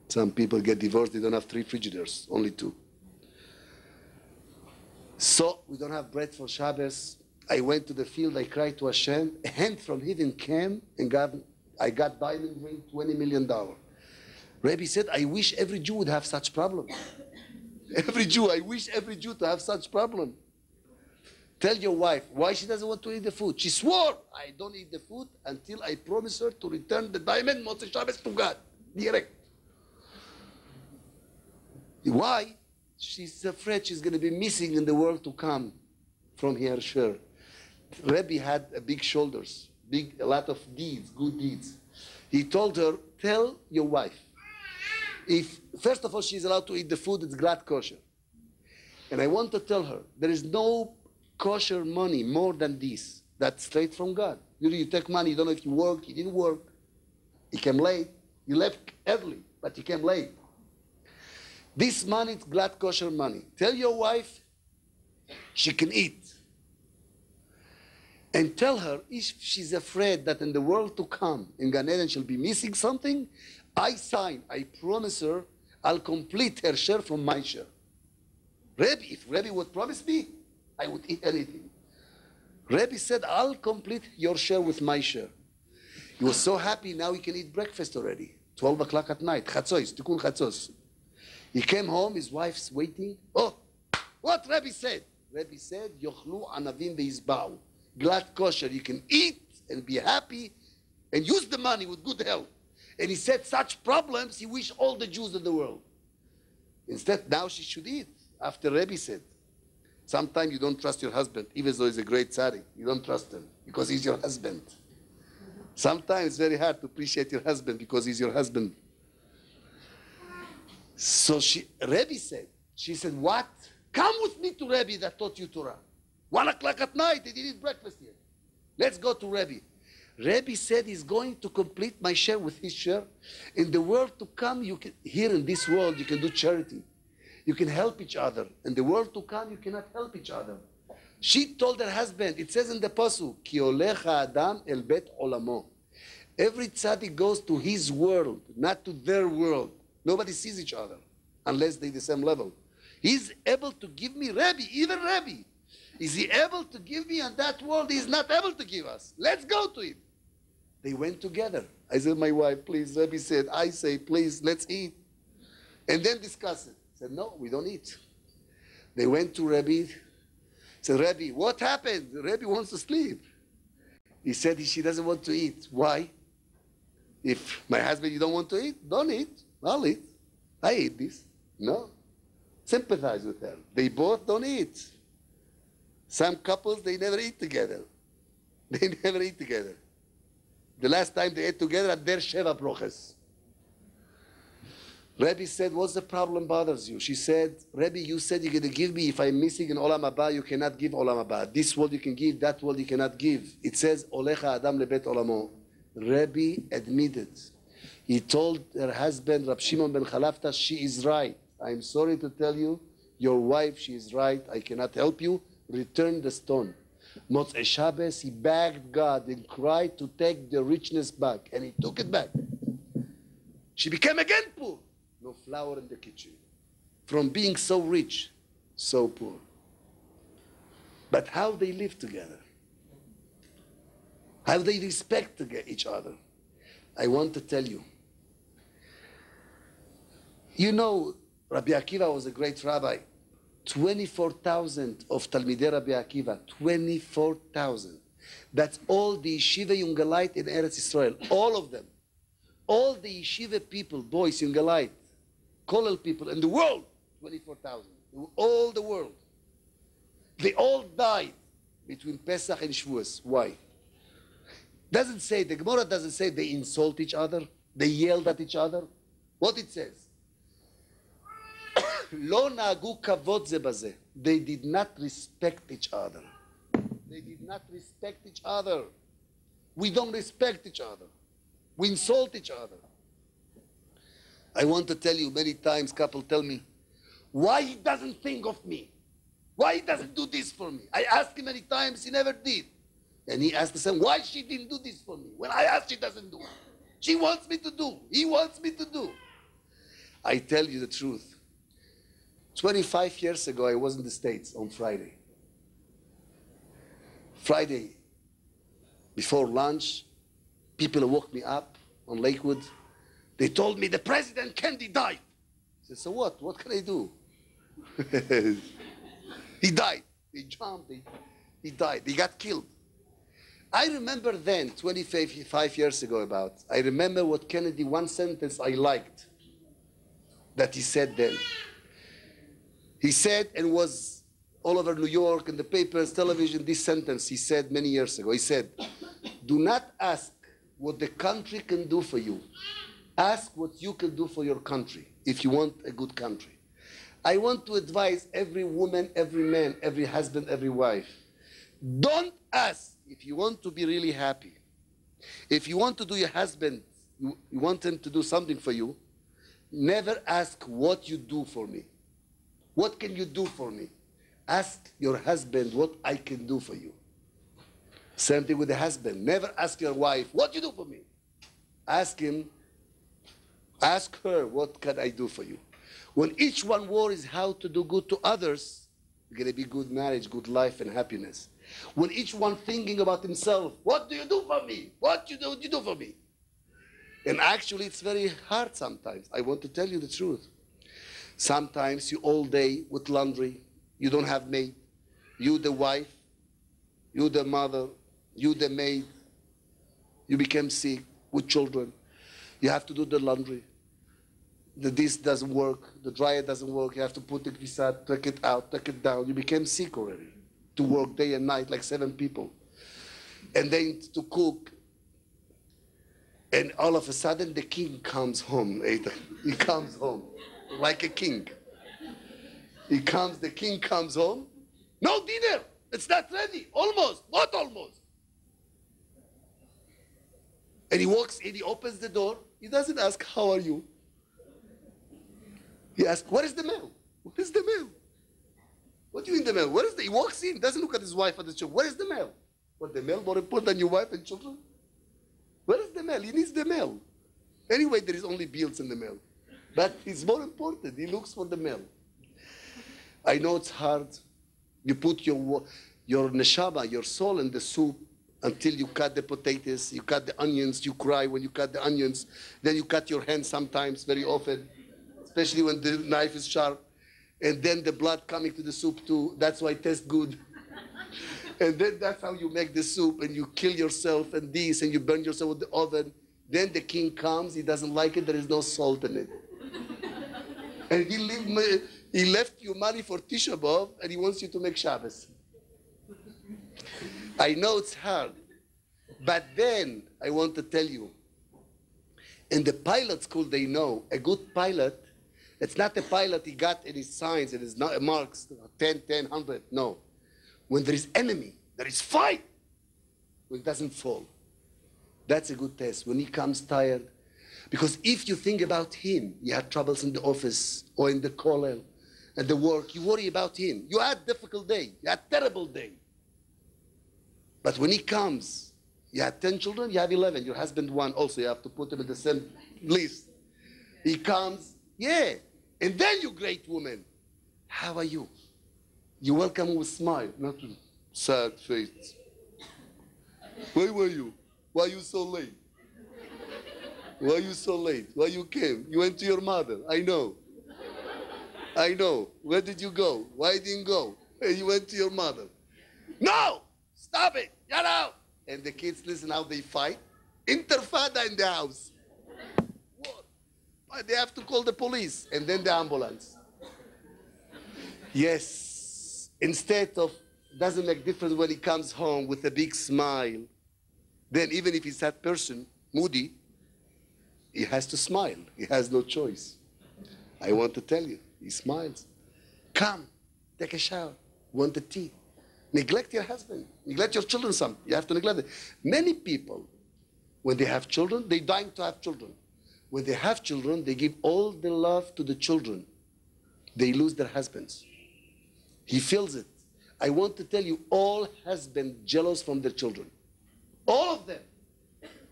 Some people get divorced, they don't have 3 frigidaires, only 2. So we don't have bread for Shabbos. I went to the field, I cried to Hashem. A hand from heaven came and I got diamond ring, $20 million. Rabbi said, I wish every Jew would have such problem. Every Jew, I wish every Jew to have such problem. Tell your wife why she doesn't want to eat the food. She swore, I don't eat the food until I promise her to return the diamond, Motzei Shabbos, to God. Direct. Why? She's afraid she's going to be missing in the world to come from her share. Rebbe had big shoulders, a lot of deeds, good deeds. He told her, tell your wife, if, first of all, she's allowed to eat the food, it's glad kosher. And I want to tell her, there is no kosher money more than this. That's straight from God. You take money, you don't know if you work, you didn't work. You came late. You left early, but you came late. This money is glad kosher money. Tell your wife she can eat. And tell her if she's afraid that in the world to come, in Gan Eden, she'll be missing something, I promise her, I'll complete her share from my share. Rebbe, if Rebbe would promise me, I would eat anything. Rebbe said, I'll complete your share with my share. He was so happy, now he can eat breakfast already. 12 o'clock at night, chatzos, tikun chatzos. He came home, his wife's waiting. Oh, what Rebbe said? Rebbe said, yochlu anavim ve'izba'u. Glad kosher, you can eat and be happy and use the money with good health. And he said such problems, he wished all the Jews in the world. Instead, now she should eat, after Rebbe said. Sometimes you don't trust your husband, even though he's a great tzaddik. You don't trust him because he's your husband. Sometimes it's very hard to appreciate your husband because he's your husband. So Rebbe said, she said, what? Come with me to Rebbe that taught you Torah. 1 o'clock at night, he didn't eat breakfast yet. Let's go to Rebbe. Rebbe said he's going to complete my share with his share. In the world to come, here in this world, you can do charity. You can help each other. In the world to come, you cannot help each other. She told her husband, it says in the pasuk, Ki olecha adam el bet olamo. Every tzaddik goes to his world, not to their world. Nobody sees each other unless they're the same level. He's able to give me Rebbe, even Rebbe. Is he able to give me on that world? He's not able to give us. Let's go to him. They went together. I said, my wife, please. Rebbe said, I say, please, let's eat. And then discuss it. I said, no, we don't eat. They went to Rebbe. Said, Rebbe, what happened? Rebbe wants to sleep. He said she doesn't want to eat. Why? If my husband, you don't want to eat, don't eat. I'll eat. I eat this. No. Sympathize with her. They both don't eat. Some couples, they never eat together. They never eat together. The last time they ate together at their Sheva Broches. Rebbe said, what's the problem bothers you? She said, Rebbe, you said you're going to give me, if I'm missing in Olam Haba, you cannot give Olam Haba. This world you can give, that world you cannot give. It says, Olecha Adam lebet Olamo. Rebbe admitted. He told her husband, Rab Shimon ben Chalafta, she is right. I'm sorry to tell you, your wife, she is right. I cannot help you. Return the stone. Motzei Shabbos, he begged God and cried to take the richness back. And he took it back. She became again poor. No flour in the kitchen. From being so rich, so poor. But how they live together. How they respect each other. I want to tell you. You know, Rabbi Akiva was a great rabbi. 24,000 of Talmidei Rabbi Akiva. 24,000. That's all the Yeshiva Yungalite in Eretz Israel. All of them. All the Yeshiva people, boys, Yungalite, Kollel people in the world. 24,000. All the world. They all died between Pesach and Shavuos. Why? Doesn't say, the Gemara doesn't say they insult each other. They yelled at each other. What it says? Lo nagu kavod ze baze. They did not respect each other. They did not respect each other. We don't respect each other. We insult each other. I want to tell you, many times couple tell me, why he doesn't think of me? Why he doesn't do this for me? I asked him many times, he never did. And he asked the same, why she didn't do this for me? When I asked, she doesn't do it. She wants me to do. He wants me to do. I tell you the truth. 25 years ago, I was in the States on Friday. Friday, before lunch, people woke me up on Lakewood. They told me the President Kennedy died. I said, so what? What can I do? He died. He jumped. He died. He got killed. I remember then, 25 years ago I remember what Kennedy, one sentence I liked that he said then. He said, and was all over New York in the papers, television, this sentence he said many years ago. He said, do not ask what the country can do for you. Ask what you can do for your country if you want a good country. I want to advise every woman, every man, every husband, every wife. Don't ask if you want to be really happy. If you want to do your husband, you want him to do something for you, never ask what you do for me. What can you do for me? Ask your husband what I can do for you. Same thing with the husband. Never ask your wife, what you do for me? Ask him, ask her, what can I do for you? When each one worries how to do good to others, it's going to be good marriage, good life, and happiness. When each one thinking about himself, what do you do for me? What you do for me? And actually, it's very hard sometimes. I want to tell you the truth. Sometimes you all day with laundry, you don't have maid. You the wife, you the mother, you the maid. You became sick with children. You have to do the laundry. This doesn't work, the dryer doesn't work, you have to put it beside, take it out, take it down. You became sick already to work day and night like 7 people. And then to cook. And all of a sudden the king comes home. He comes home like a king. The king comes home. No dinner, it's not ready, almost, not almost. And he walks in, he opens the door. He doesn't ask, how are you? He asks, what is the mail? What is the mail? What do you mean the mail? What is the, he walks in, doesn't look at his wife and the children. What is the mail? What, the mail more important than your wife and children? Where is the mail? He needs the mail. Anyway, there is only bills in the mail. But it's more important. He looks for the mail. I know it's hard. You put your neshama, your soul in the soup until you cut the potatoes, you cut the onions, you cry when you cut the onions. Then you cut your hand sometimes, very often, especially when the knife is sharp. And then the blood coming to the soup too. That's why it tastes good. And then that's how you make the soup, and you kill yourself and this, and you burn yourself with the oven. Then the king comes, he doesn't like it, there is no salt in it. And he left you money for Tisha B'Av, and he wants you to make Shabbos. I know it's hard, but then I want to tell you, in the pilot school they know, a good pilot, it's not a pilot he got in his signs and his marks, 10, 10, 100, no. When there is enemy, there is fight, when it doesn't fall. That's a good test, when he comes tired. Because if you think about him, you had troubles in the office or in the kollel, at the work, you worry about him. You had a difficult day, you had a terrible day. But when he comes, you had 10 children, you have 11, your husband 1 also, you have to put him in the same list. He comes, yeah, and then you great woman, how are you? You welcome him with a smile, not with sad face. Where were you? Why are you so late? Why are you so late? Why you came? You went to your mother, I know. I know. Where did you go? Why didn't you go? And you went to your mother. No! Stop it! Get out! And the kids listen how they fight. Interfada in the house. What? But they have to call the police and then the ambulance. Yes. Instead of, doesn't make difference when he comes home with a big smile. Then even if he's that person, moody, he has to smile. He has no choice. I want to tell you, he smiles. Come, take a shower, want the tea. Neglect your husband, neglect your children some. You have to neglect it. Many people, when they have children, they're dying to have children. When they have children, they give all the love to the children. They lose their husbands. He feels it. I want to tell you, all husbands jealous from their children. All of them.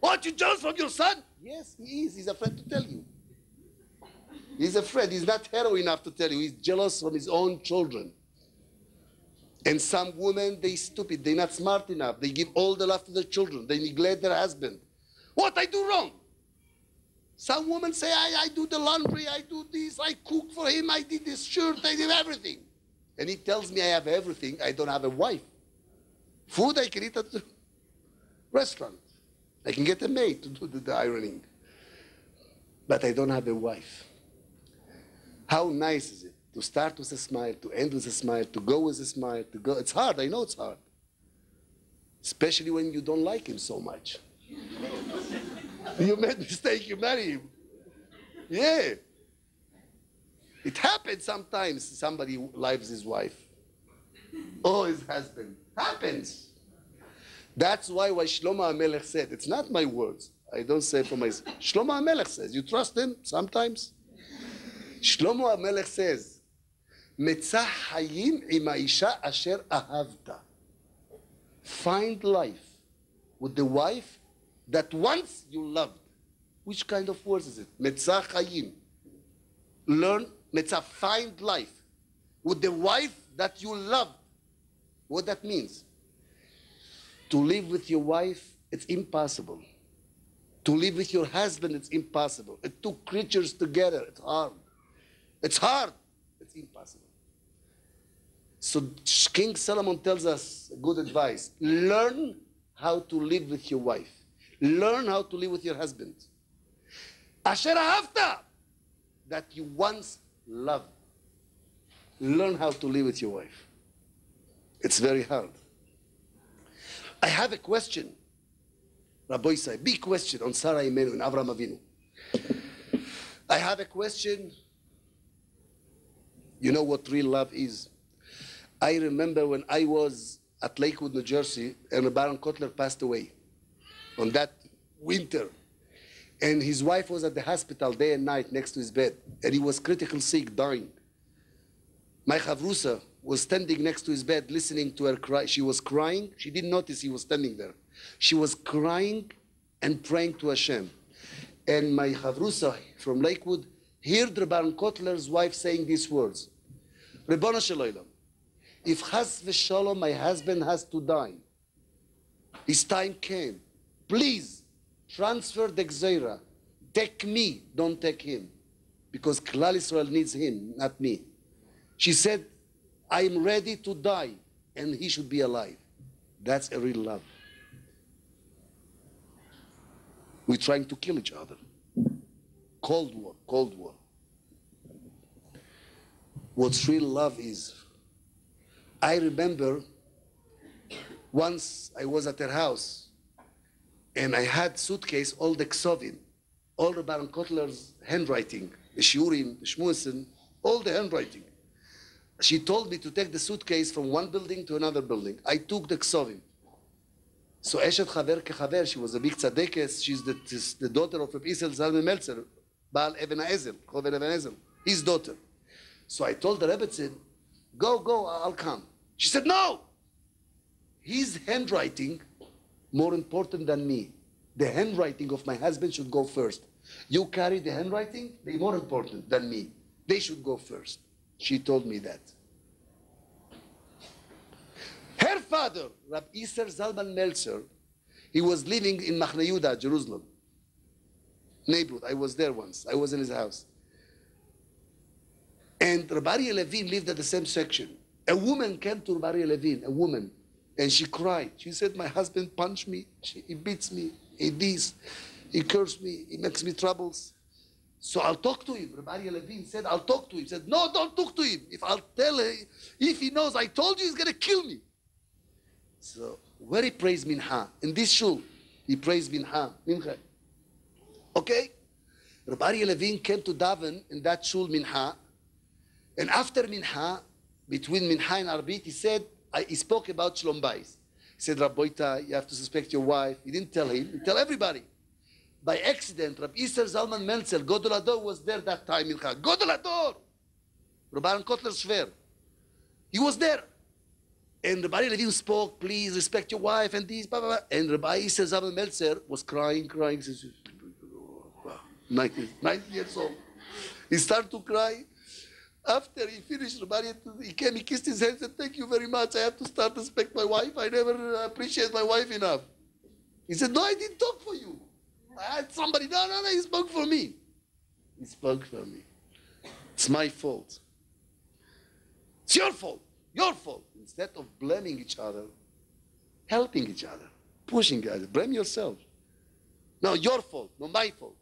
What, you jealous from your son? Yes, he is. He's afraid to tell you. He's afraid. He's not hero enough to tell you. He's jealous from his own children. And some women, they stupid. They're not smart enough. They give all the love to their children. They neglect their husband. What I do wrong? Some women say, I do the laundry, I do this, I cook for him, I did this shirt, I did everything. And he tells me I have everything. I don't have a wife. Food I can eat at the restaurant. I can get a maid to do the ironing. But I don't have a wife. How nice is it To start with a smile, to end with a smile, to go with a smile, to go. It's hard, I know it's hard. Especially when you don't like him so much. You made a mistake, you marry him. Yeah. It happens sometimes. Somebody leaves his wife or his husband. Happens. That's why Shlomo HaMelech said, it's not my words. I don't say for myself. Shlomo HaMelech says, you trust him sometimes? Shlomo HaMelech says, Metzah hayim im ha'isha asher ahavta. Find life with the wife that once you loved. Which kind of words is it? Metzah hayim. Learn, metzah, find life with the wife that you loved. What that means? To live with your wife, it's impossible. To live with your husband, it's impossible. It two creatures together, it's hard. It's hard. It's impossible. So King Solomon tells us good advice. Learn how to live with your wife. Learn how to live with your husband. Asher ahavta, that you once loved. Learn how to live with your wife. It's very hard. I have a question, Rabbi Isai, big question on Sarah Imenu and Avraham Avinu. I have a question. You know what real love is? I remember when I was at Lakewood, New Jersey, and Baron Kotler passed away on that winter. And his wife was at the hospital day and night next to his bed. And he was critically sick, dying. My chavrusa was standing next to his bed, listening to her cry. She was crying. She didn't notice he was standing there. She was crying and praying to Hashem. And my chavrusa from Lakewood heard the Baron Kotler's wife saying these words. Ribono shel olam, if chas v'shalom my husband has to die, his time came, please transfer the gzeira. Take me, don't take him. Because Klal Yisrael needs him, not me. She said, I am ready to die, and he should be alive. That's a real love. We're trying to kill each other. Cold war, Cold War. What real love is. I remember once I was at her house, and I had suitcase, all the ksovim, all the Baron Kotler's handwriting, the shiurim, the shmusen, all the handwriting. She told me to take the suitcase from one building to another building. I took the ksovim. So Eshet Chaver Kechaver, she was a big tzadekes. She's the daughter of Rav Isel Zalman Meltzer, Baal Even HaEzel, Chover Even HaEzel, his daughter. So I told the Rebbetzin, go, I'll come. She said, no. His handwriting, more important than me. The handwriting of my husband should go first. You carry the handwriting, they're more important than me. They should go first. She told me that. Her father, Rab Iser Zalman Meltzer, he was living in Machne Yehuda, Jerusalem, neighborhood. I was there once. I was in his house. And Rabbi Levin lived at the same section. A woman came to Rabbi Levin, a woman, and she cried. She said, my husband punched me, he beats me, he this, he cursed me, he makes me troubles. So I'll talk to him. Rabbi Levin said, I'll talk to him. He said, no, don't talk to him. If I'll tell him, if he knows I told you, he's going to kill me. So where he prays Minha, in this shul, he prays Minha. Okay? Rabbi Levin came to daven in that shul Minha, and after Minha, between Minha and Arbit, he said, he spoke about Shalom Bayit. He said, Rabboita, you have to suspect your wife. He didn't tell him, he tell everybody. By accident, Rabbi Isser Zalman Meltzer, Godol Ador, was there that time. Godol Ador! Rabbi Kotler Shver. He was there. And Rabbi Levin spoke, please respect your wife and this, blah, blah, blah. And Rabbi Isser Zalman Meltzer was crying. He says, 90 years old. He started to cry. After he finished, he came, he kissed his hands and said, thank you very much. I have to start to respect my wife. I never appreciate my wife enough. He said, no, I didn't talk for you. I had somebody, no, he spoke for me. He spoke for me. It's my fault. It's your fault. Your fault. Instead of blaming each other, helping each other, pushing each other, blame yourself. No, your fault, not my fault.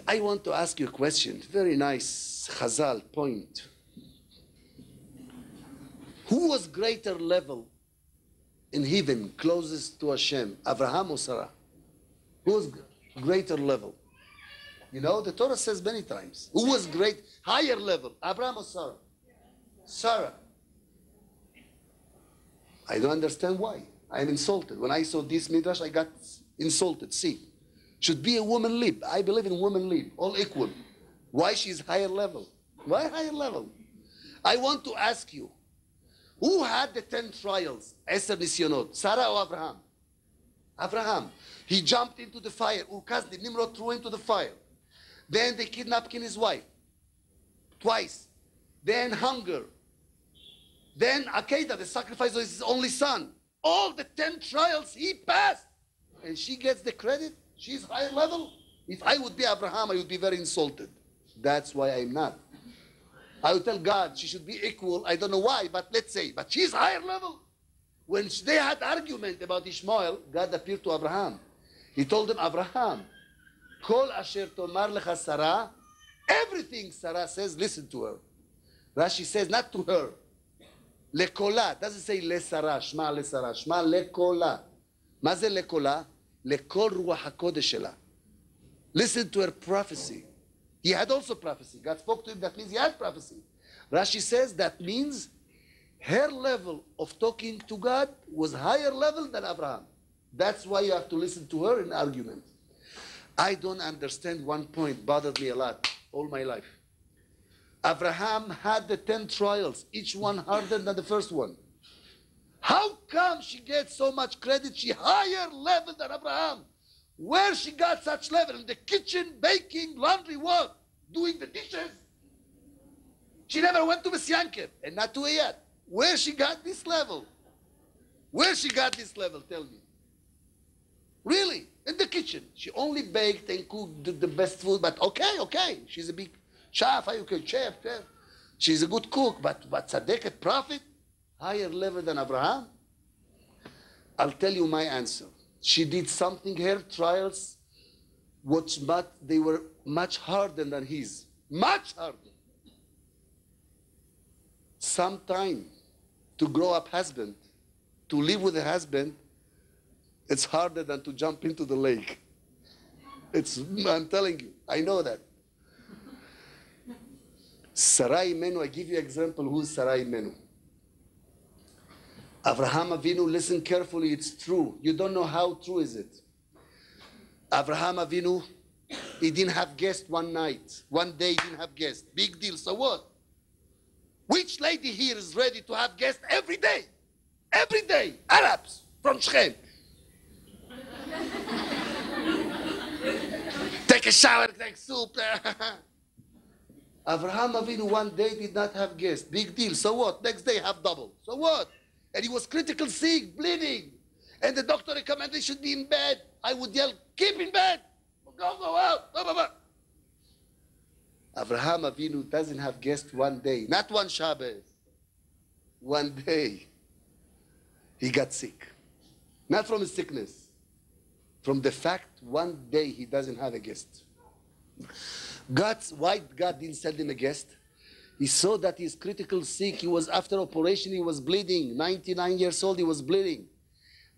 I want to ask you a question. Very nice Chazal point. Who was greater level in heaven, closest to Hashem, Abraham or Sarah? Who was greater level? You know, the Torah says many times. Who was higher level, Abraham or Sarah? Sarah. I don't understand why. I am insulted. When I saw this midrash, I got insulted. See, should be a woman lib. I believe in woman lib, all equal. Why she's higher level? Why higher level? I want to ask you, who had the 10 trials? 10 nisyonot, Sarah or Abraham? Abraham. He jumped into the fire. Ukazdi, Nimrod threw him to the fire. Then they kidnapped his wife. Twice. Then hunger. Then Akedah, the sacrifice of his only son. All the 10 trials he passed. And she gets the credit. She's higher level. If I would be Abraham, I would be very insulted. That's why I'm not. I would tell God she should be equal. I don't know why, but let's say. But she's higher level. When they had argument about Ishmael, God appeared to Abraham. He told him, Abraham, Kol asher tomar lecha Sarah, everything Sarah says, listen to her. Rashi says, not to her. Lekola, doesn't say le Sarah, shma le Sarah, shma lekola. Ma ze lekola? Lekol ruach hakodesh shela. Listen to her prophecy. He had also prophecy. God spoke to him, that means he had prophecy. Rashi says that means her level of talking to God was higher level than Abraham. That's why you have to listen to her in argument. I don't understand one point, bothered me a lot, all my life. Abraham had the 10 trials, each one harder than the first one. How come she gets so much credit? She higher level than Abraham. Where she got such level? In the kitchen, baking, laundry work, doing the dishes. She never went to Mesyanker, and not to Eyad. Where she got this level? Where she got this level, tell me. Really, in the kitchen. She only baked and cooked the best food, but okay. She's a big chef, chef. She's a good cook, but tzaddiket, prophet, higher level than Abraham? I'll tell you my answer. She did something, her trials, but they were much harder than his. Much harder. Sometime to grow up husband, to live with a husband, it's harder than to jump into the lake. I'm telling you, I know that. Sarai Menu, I give you an example who's Sarai Menu. Avraham Avinu, listen carefully, it's true. You don't know how true is it. Avraham Avinu, he didn't have guests one night. One day he didn't have guests. Big deal, so what? Which lady here is ready to have guests every day? Every day. Arabs from Shechem. Take a shower, take soup. Avraham Avinu one day did not have guests. Big deal. So what? Next day have double. So what? And he was critical sick, bleeding. And the doctor recommended he should be in bed. I would yell, keep in bed. Go out. Blah, blah, blah. Avraham Avinu doesn't have guests one day. Not one Shabbos. One day. He got sick. Not from his sickness. From the fact one day he doesn't have a guest. Why God didn't send him a guest? He saw that he's critical sick. He was after operation, he was bleeding. 99 years old, he was bleeding.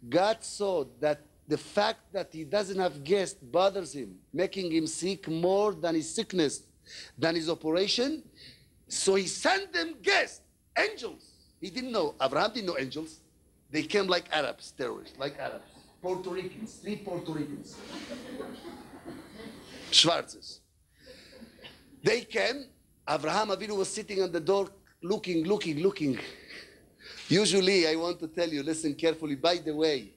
God saw that the fact that he doesn't have guests bothers him, making him sick more than his sickness, than his operation. So he sent them guests, angels. He didn't know. Abraham didn't know angels. They came like Arabs, terrorists, like Arabs. Puerto Ricans, 3 Puerto Ricans. Schwarzes. They came. Avraham Avinu was sitting on the door, looking. Usually, I want to tell you, listen carefully. By the way,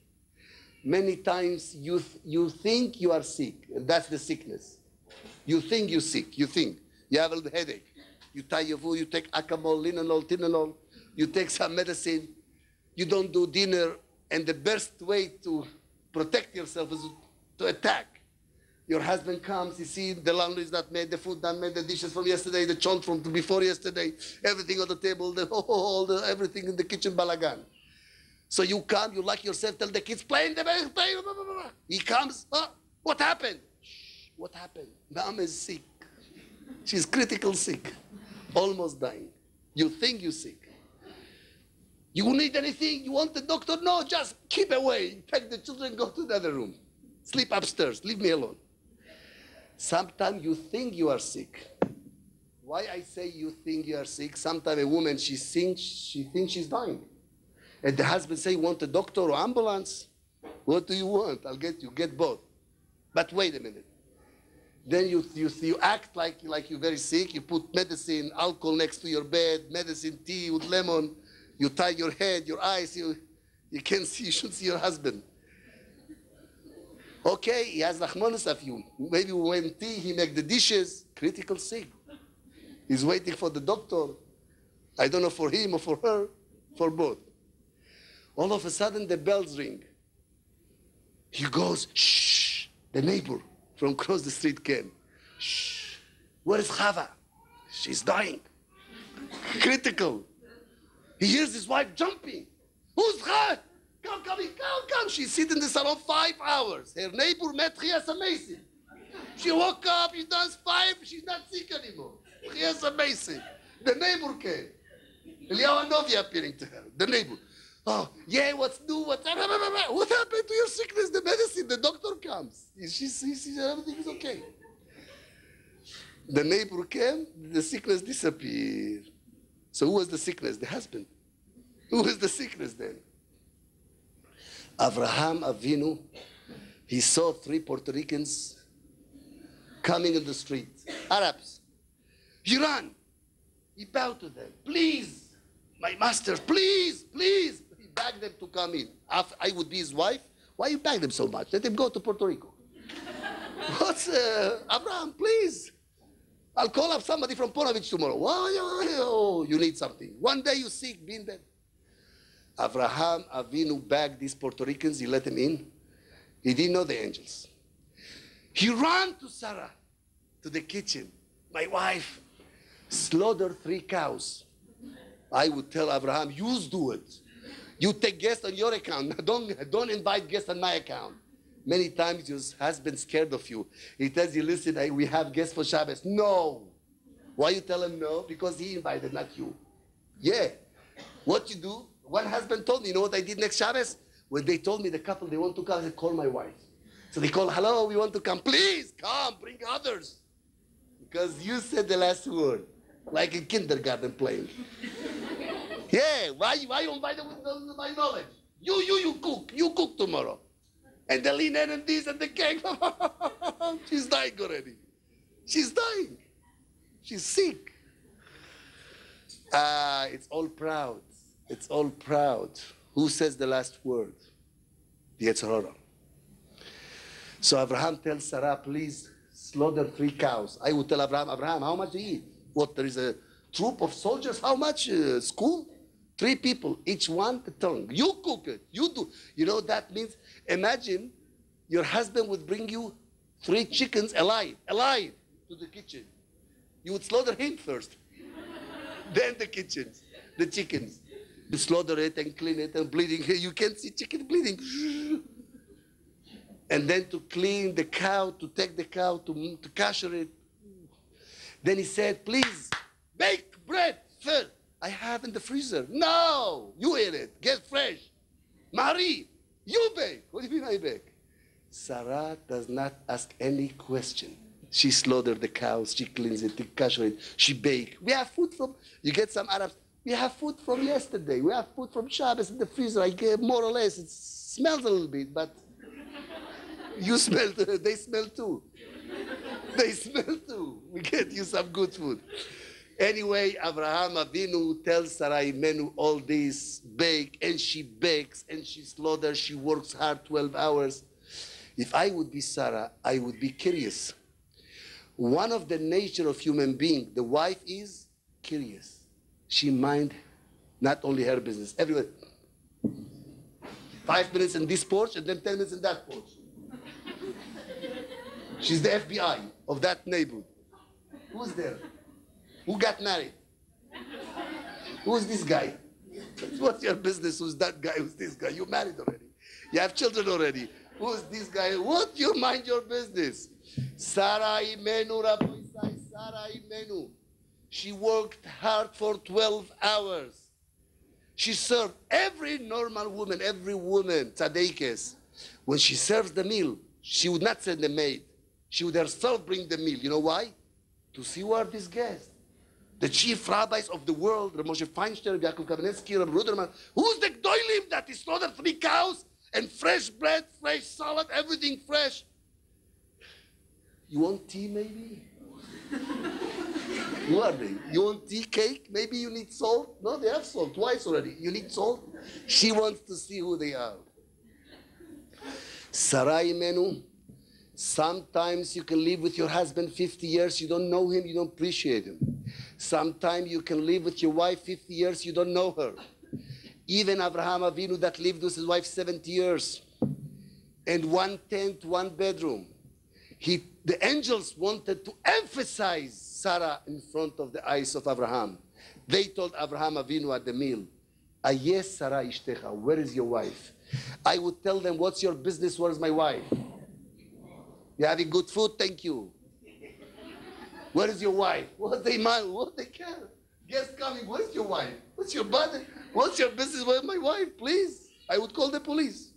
many times you think you are sick, and that's the sickness. You think you're sick. You think. You have a headache. You tie your food, you take Acamol, Linanol, Tylenol. You take some medicine. You don't do dinner. And the best way to protect yourself is to attack. Your husband comes, you see the laundry is not made, the food not made, the dishes from yesterday, the chont from before yesterday, everything on the table, everything in the kitchen, balagan. So you come, you lock yourself, tell the kids, play in the bed, play. He comes, what happened? Shh, What happened? Mom is sick. She's critical sick. Almost dying. You think you're sick. You need anything? You want the doctor? No, just keep away. Take the children, go to the other room. Sleep upstairs. Leave me alone. Sometimes you think you are sick. Why I say you think you are sick? Sometimes a woman, she thinks she's dying. And the husband say, want a doctor or ambulance? What do you want? I'll get you. Get both. But wait a minute. Then you act like you're very sick. You put medicine, alcohol next to your bed, medicine, tea with lemon. You tie your head, your eyes. You can't see. You should see your husband. Okay, he has rachmanis of you. Maybe when tea, he make the dishes. Critical sick. He's waiting for the doctor. I don't know for him or for her, for both. All of a sudden, the bells ring. He goes, shh. The neighbor from across the street came. Shh. Where is Chava? She's dying. Critical. He hears his wife jumping. Who's Chava? Come. She's sitting in the salon 5 hours. Her neighbor met Chias amazing. She woke up, she does 5, she's not sick anymore. Chias amazing. The neighbor came. Eliyahu Hanavi appearing to her. The neighbor. Oh, yeah, what's new? What happened to your sickness? The medicine, the doctor comes. She sees everything is okay. The neighbor came, the sickness disappeared. So who was the sickness? The husband. Who was the sickness then? Avraham Avinu, he saw 3 Puerto Ricans coming in the street, Arabs. He ran. He bowed to them. Please, my master, please. He begged them to come in. If I would be his wife, why you beg them so much? Let them go to Puerto Rico. What's, Abraham, please. I'll call up somebody from Ponovich tomorrow. Oh, you need something. One day you sick, be in bed. Avraham Avinu begged these Puerto Ricans, he let them in. He didn't know the angels. He ran to Sarah, to the kitchen. My wife slaughtered 3 cows. I would tell Abraham, you do it. You take guests on your account. Don't invite guests on my account. Many times your husband's scared of you. He tells you, listen, we have guests for Shabbos. No. Why you tell him no? Because he invited, not you. Yeah. What you do? One husband told me, you know what I did next Shabbos? When they told me the couple, they want to come, I said, call my wife. So they call, hello, we want to come. Please, come, bring others. Because you said the last word. Like in kindergarten playing. Yeah, why you invite them with my knowledge? You cook. You cook tomorrow. And the linen and this and the cake. She's dying already. She's dying. She's sick. It's all proud. It's all proud. Who says the last word? The Yetzer Hara. So Abraham tells Sarah, please slaughter 3 cows. I would tell Abraham, how much do you eat? What, there is a troop of soldiers? How much? School? 3 people, each one a tongue. You cook it. You do. You know that means, imagine your husband would bring you 3 chickens alive to the kitchen. You would slaughter him first. Then the chickens. You slaughter it and clean it and bleeding. You can't see chicken bleeding. And then to clean the cow, to take the cow, to kasher it. Then he said, please, bake bread first. I have in the freezer. No, you eat it. Get fresh. Marie, you bake. What do you mean I bake? Sarah does not ask any question. She slaughtered the cows. She cleans it. She kasher it. She bake. We have food from, you get some Arabs. We have food from yesterday. We have food from Shabbos in the freezer. I get more or less. It smells a little bit, but you smell, they smell too. They smell too. We get you some good food. Anyway, Avraham Avinu tells Sarai Menu all this, bake, and she bakes, and she slaughters, she works hard 12 hours. If I would be Sarah, I would be curious. One of the nature of human being, the wife is curious. She mind not only her business, everywhere. 5 minutes in this porch, and then 10 minutes in that porch. She's the FBI of that neighborhood. Who's there? Who got married? Who's this guy? What's your business? Who's that guy? Who's this guy? You married already. You have children already. Who's this guy? What? You mind your business. Sarah Imenu, Rabbi Isai, Sarah Imenu. She worked hard for 12 hours. She served every normal woman, every woman, tzadikes. When she serves the meal, she would not send the maid. She would herself bring the meal. You know why? To see who are these guests. The chief rabbis of the world, Rav Moshe Feinstein, Yaakov Kamenetsky, Rav Ruderman. Who's the gdoilim that he slaughtered 3 cows and fresh bread, fresh salad, everything fresh? You want tea maybe? Who are they? You want tea, cake? Maybe you need salt? No, they have salt twice already. You need salt? She wants to see who they are. Sarai Menu. Sometimes you can live with your husband 50 years, you don't know him, you don't appreciate him. Sometimes you can live with your wife 50 years, you don't know her. Even Abraham Avinu that lived with his wife 70 years. And 1 tent, 1 bedroom. The angels wanted to emphasize Sarah in front of the eyes of Abraham. They told Abraham Avinu at the meal, Ayes Sarah ishtecha, where is your wife? I would tell them, what's your business, where's my wife? You having good food? Thank you. Where is your wife? What they mind? What they care? Guest coming, where's your wife? What's your body? What's your business? Where's my wife? Please. I would call the police.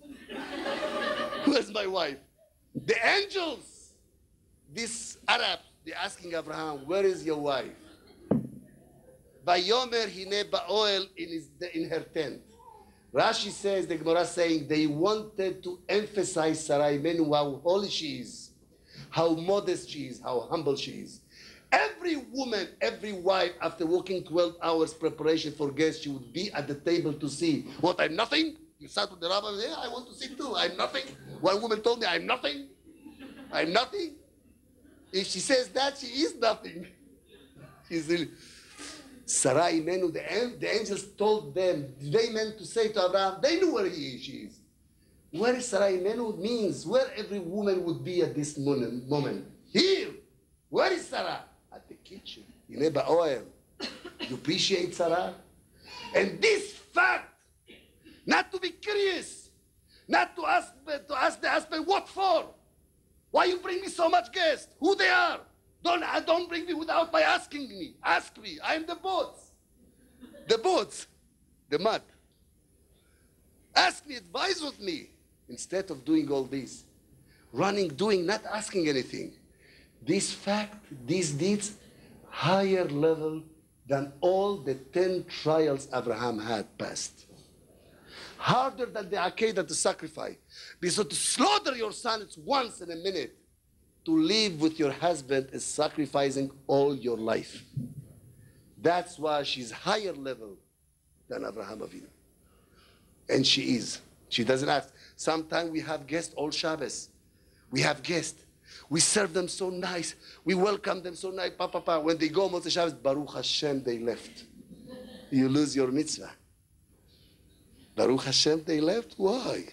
Where's my wife? The angels, this Arab, they're asking Abraham, where is your wife? Vayomer hine ba'oel in her tent. Rashi says, the Gemara saying, they wanted to emphasize Sarai Menu, how holy she is, how modest she is, how humble she is. Every woman, every wife, after working 12 hours preparation for guests, she would be at the table to see. What, I'm nothing? You sat with the rabbi, yeah, I want to see too, I'm nothing. One woman told me, I'm nothing. I'm nothing. If she says that, she is nothing. She's really... Sarai Menu, the angels told them, they meant to say to Abraham, they knew where she is. Where is Sarai Menu means where every woman would be at this moment. Here. Where is Sarah? At the kitchen. In Eba Oil. You appreciate Sarah? And this fact, not to be curious, not to ask the husband, what for? Why you bring me so much guests? Who they are? Don't bring me without by asking me. Ask me. I'm the boss. The boss. The mud. Ask me, advise with me. Instead of doing all this. Running, doing, not asking anything. This fact, these deeds, higher level than all the 10 trials Abraham had passed. Harder than the Akedah to sacrifice. Because to slaughter your son, it's once in a minute. To live with your husband is sacrificing all your life. That's why she's higher level than Abraham Avinu. And she is. She doesn't ask. Sometimes we have guests all Shabbos. We have guests. We serve them so nice. We welcome them so nice. When they go Motzei Shabbos, Baruch Hashem, they left. You lose your mitzvah. Baruch Hashem, they left? Why?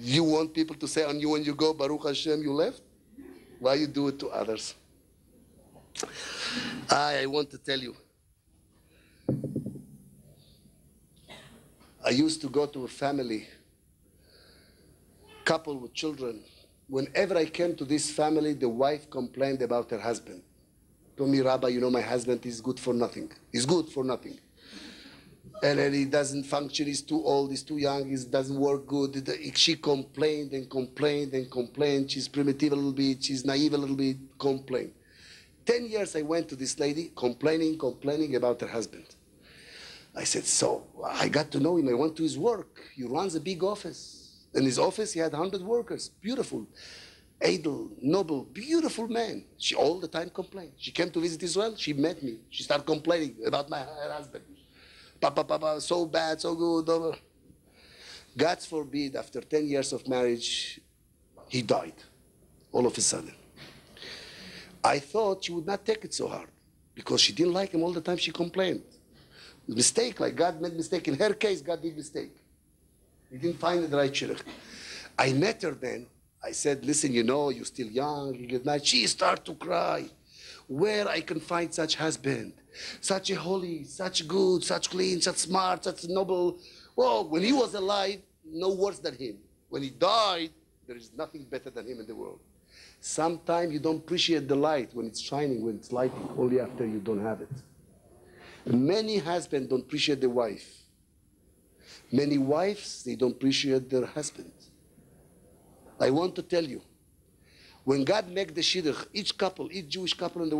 You want people to say on you when you go, Baruch Hashem, you left? Why you do it to others? I want to tell you. I used to go to a family, couple with children. Whenever I came to this family, the wife complained about her husband. Told me, Rabbi, you know, my husband is good for nothing. He's good for nothing. And then he doesn't function, he's too old, he's too young, he doesn't work good. She complained and complained and complained. She's primitive a little bit, she's naive a little bit, complained. 10 years I went to this lady, complaining about her husband. I said, so I got to know him, I went to his work. He runs a big office. In his office, he had 100 workers, beautiful, idle, noble, beautiful man. She all the time complained. She came to visit Israel, she met me. She started complaining about her husband. Papa, so bad, so good. God forbid, after 10 years of marriage, he died, all of a sudden. I thought she would not take it so hard, because she didn't like him all the time, she complained. Mistake, like God made mistake. In her case, God did mistake. He didn't find the right shirk. I met her then. I said, listen, you know, you're still young, you get married. She started to cry. Where I can find such husband? Such a holy, such good, such clean, such smart, such noble. Well, when he was alive, no worse than him. When he died, there is nothing better than him in the world. Sometimes you don't appreciate the light when it's shining, when it's lighting, only after you don't have it. Many husbands don't appreciate their wife. Many wives, they don't appreciate their husband. I want to tell you, when God made the shidduch, each couple, each Jewish couple in the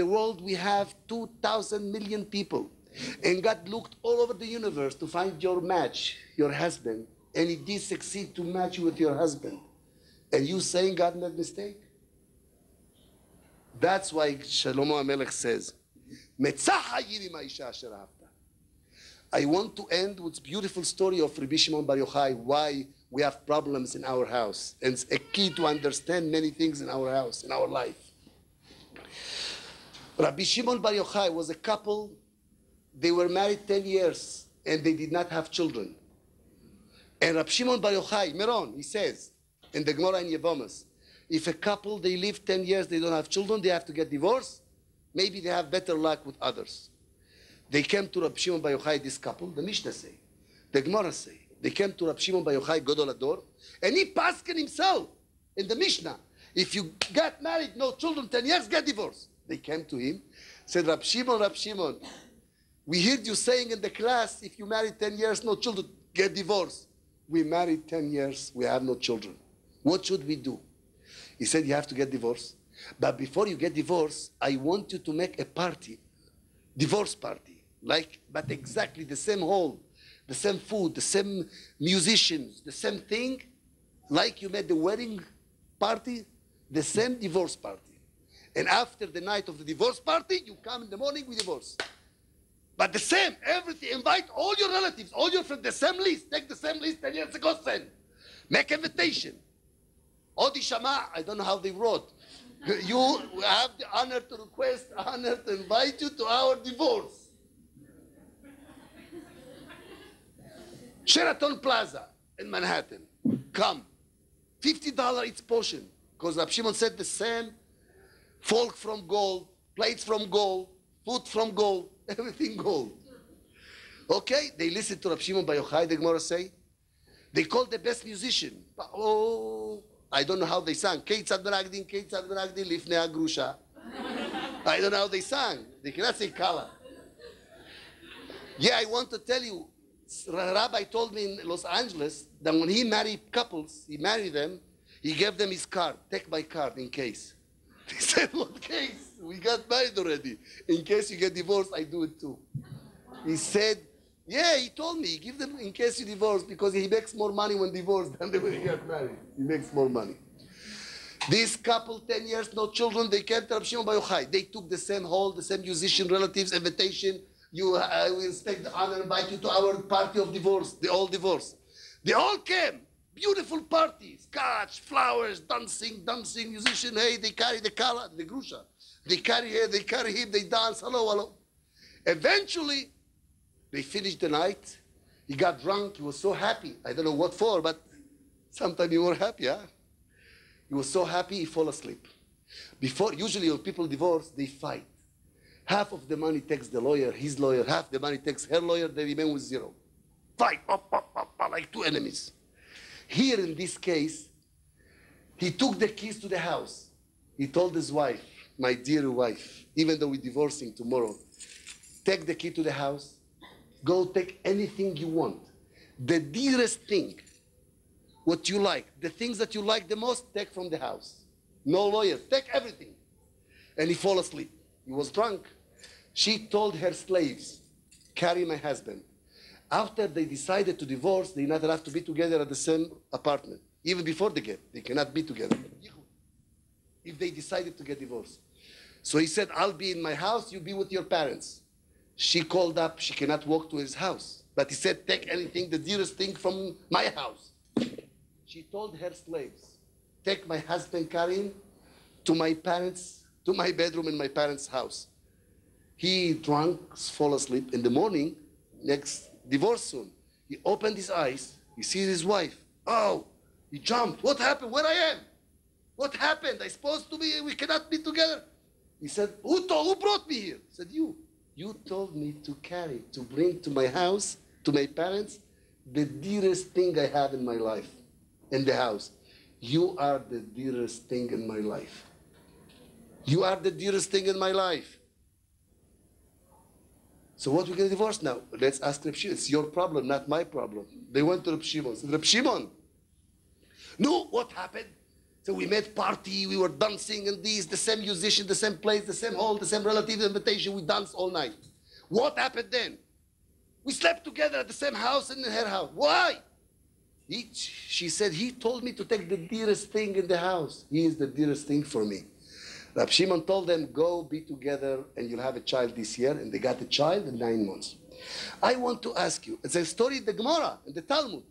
world we have 2,000 million people. And God looked all over the universe to find your match, your husband, and He did succeed to match you with your husband. And you saying God made mistake? That's why Shlomo HaMelech says, I want to end with beautiful story of Rabbi Shimon Bar Yochai, why we have problems in our house. And it's a key to understand many things in our house, in our life. Rabbi Shimon Bar Yochai was a couple. They were married 10 years and they did not have children. And Rabbi Shimon Bar Yochai, Meron, he says in the Gemara in Yevamos, if a couple, they live 10 years, they don't have children, they have to get divorced, maybe they have better luck with others. They came to Rabbi Shimon Bar Yochai, this couple, the Mishnah say, the Gemara say, they came to Rabbi Shimon Bar Yochai, Gadol Hador, and he paskin himself in the Mishnah, if you got married, no children, 10 years, get divorced. They came to him, said, Rabbi Shimon, we heard you saying in the class, if you married 10 years, no children, get divorced. We married 10 years, we have no children. What should we do? He said, you have to get divorced. But before you get divorced, I want you to make a party, divorce party, but exactly the same hall, the same food, the same musicians, the same thing, like you made the wedding party, the same divorce party. And after the night of the divorce party, you come in the morning, we divorce. But the same, everything, invite all your relatives, all your friends, the same list, take the same list 10 years ago, send. Make invitation. Odi Shama, I don't know how they wrote. You have the honor to request, honor to invite you to our divorce. Sheraton Plaza in Manhattan. Come. $50 each portion. Because Rabbi Shimon said the same. Folk from gold, plates from gold, food from gold, everything gold. Okay? They listen to Rabbi Shimon Bar Yochai, the Gemara say. They called the best musician. Oh, I don't know how they sang. Keitzad Benagdin, Lifnei Agrusha. I don't know how they sang. They cannot say Kala. Yeah, I want to tell you, Rabbi told me in Los Angeles that when he married couples, he married them, he gave them his card. Take my card in case. They said, what case? We got married already. In case you get divorced, I do it too. He said, yeah, he told me, give them in case you divorce, because he makes more money when divorced than when he got married. He makes more money. This couple, 10 years, no children, they came to Rabbi Shimon Bar Yochai. They took the same hall, the same musician, relatives, invitation. We expect the honor, invite you to our party of divorce. They all divorced. They all came. Beautiful parties, scotch, flowers, dancing, musician. Hey, they carry the kala, the grusha. They carry her, they carry him, they dance, hello. Eventually, they finished the night. He got drunk, he was so happy. I don't know what for, but sometimes you were happy, huh? He was so happy, he fell asleep. Usually when people divorce, they fight. Half of the money takes the lawyer, his lawyer, half the money takes her lawyer, they remain with zero. Fight, like two enemies. Here in this case, he took the keys to the house. He told his wife, my dear wife, even though we're divorcing tomorrow, take the key to the house, go take anything you want. The dearest thing, what you like, the things that you like the most, take from the house. No lawyer, take everything. And he fell asleep. He was drunk. She told her slaves, carry my husband. After they decided to divorce, they're not allowed to be together at the same apartment. Even before they get, they cannot be together. If they decided to get divorced. So he said, I'll be in my house, you be with your parents. She called up, she cannot walk to his house. But he said, take anything, the dearest thing from my house. She told her slaves, take my husband, carry him to my parents, to my bedroom in my parents' house. He drunk, fall asleep. In the morning, next divorce soon, he opened his eyes, he sees his wife. Oh, he jumped. What happened? Where I am? What happened? I supposed to be, we cannot be together. He said, who brought me here? He said, you. You told me to carry, to bring to my house, to my parents, the dearest thing I have in my life, in the house. You are the dearest thing in my life. You are the dearest thing in my life. So what, we're going to divorce now? Let's ask Reb Shimon. It's your problem, not my problem. They went to Reb Shimon. Said, Reb Shimon, no, what happened? So we made party, we were dancing and these, the same musician, the same place, the same hall, the same relative invitation, we danced all night. What happened then? We slept together at the same house and in her house. Why? She said, he told me to take the dearest thing in the house. He is the dearest thing for me. Rab Shimon told them, go be together and you'll have a child this year. And they got a child in 9 months. I want to ask you, it's a story in the Gemara, in the Talmud.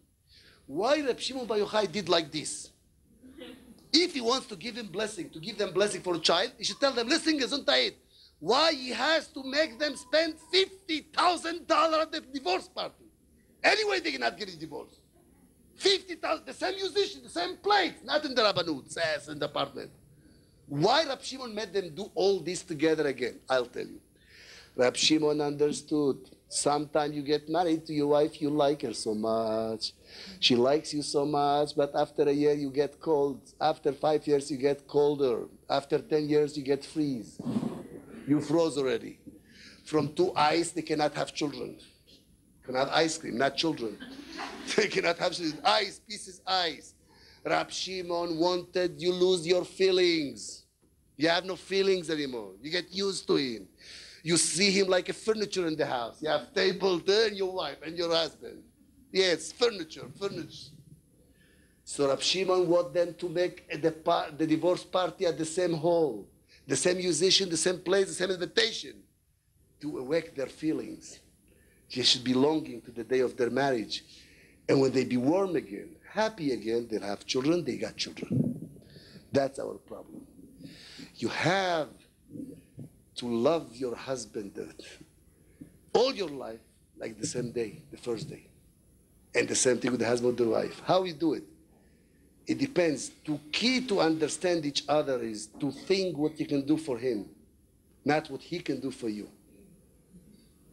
Why Rab Shimon Bar Yochai did like this? If he wants to give him blessing, to give them blessing for a child, he should tell them, listen, Gesundheit. Why he has to make them spend $50,000 at the divorce party? Anyway, they cannot get a divorce. 50,000, the same musician, the same place, not in the Rabbanut, says in the apartment. Why Rab Shimon made them do all this together again? I'll tell you. Rab Shimon understood. Sometimes you get married to your wife, you like her so much. She likes you so much, but after a year you get cold. After 5 years you get colder. After 10 years you get freeze. You froze already. From 2 ice they cannot have children. Can have ice cream, not children. They cannot have children. Ice, pieces ice. Rab Shimon wanted you lose your feelings. You have no feelings anymore. You get used to him. You see him like a furniture in the house. You have table there and your wife and your husband. Yes, furniture. So Rab Shimon wanted them to make the divorce party at the same hall, the same musician, the same place, the same invitation, to awake their feelings. They should be longing to the day of their marriage. And when they be warm again, happy again, they'll have children, they got children. That's our problem. You have to love your husband all your life like the same day, the first day. And the same thing with the husband or wife. How we do it? It depends. The key to understand each other is to think what you can do for him, not what he can do for you.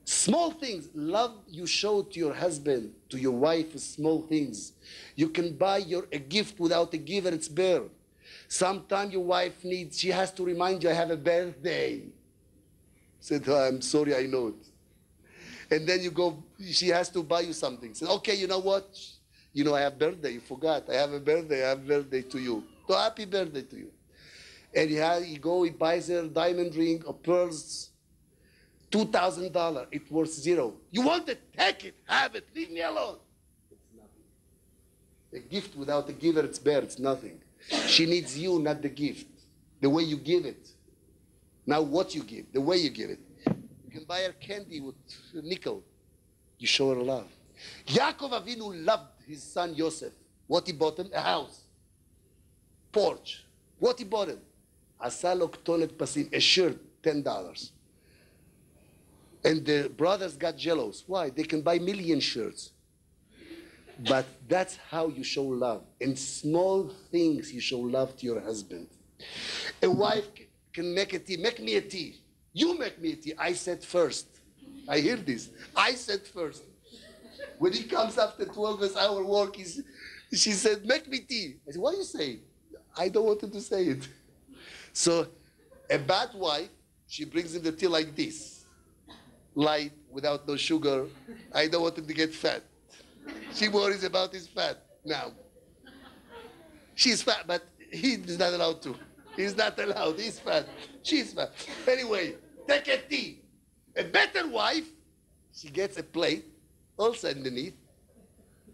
Small things. Love you show to your husband, to your wife is small things. You can buy a gift without a giver, it's bare. Sometimes your wife needs, she has to remind you, I have a birthday. Said, oh, I'm sorry, I know it. And then you go, she has to buy you something. Said, okay, you know what? You know, I have birthday, you forgot. I have a birthday, I have birthday to you. So happy birthday to you. And he buys her a diamond ring or pearls, $2,000. It worth $0. You want it? Take it, have it, leave me alone. It's nothing. A gift without a giver, it's bare, it's nothing. She needs you, not the gift. The way you give it. Now what you give, the way you give it. You can buy her candy with nickel. You show her love. Yaakov Avinu loved his son Yosef. What he bought him? A house. Porch. What he bought him? Asalo ktonet pasim, a shirt, $10. And the brothers got jealous. Why? They can buy million shirts. But that's how you show love. In small things, you show love to your husband. A wife can make a tea. Make me a tea. You make me a tea. I said first. I hear this. I said first. When he comes after 12 hour work, she said, make me tea. I said, what do you say? I don't want him to say it. So a bad wife, she brings him the tea like this. Light, without no sugar. I don't want him to get fat. She worries about his fat now. She's fat, but he's not allowed to. He's not allowed. He's fat. She's fat. Anyway, take a tea. A better wife, she gets a plate, also underneath,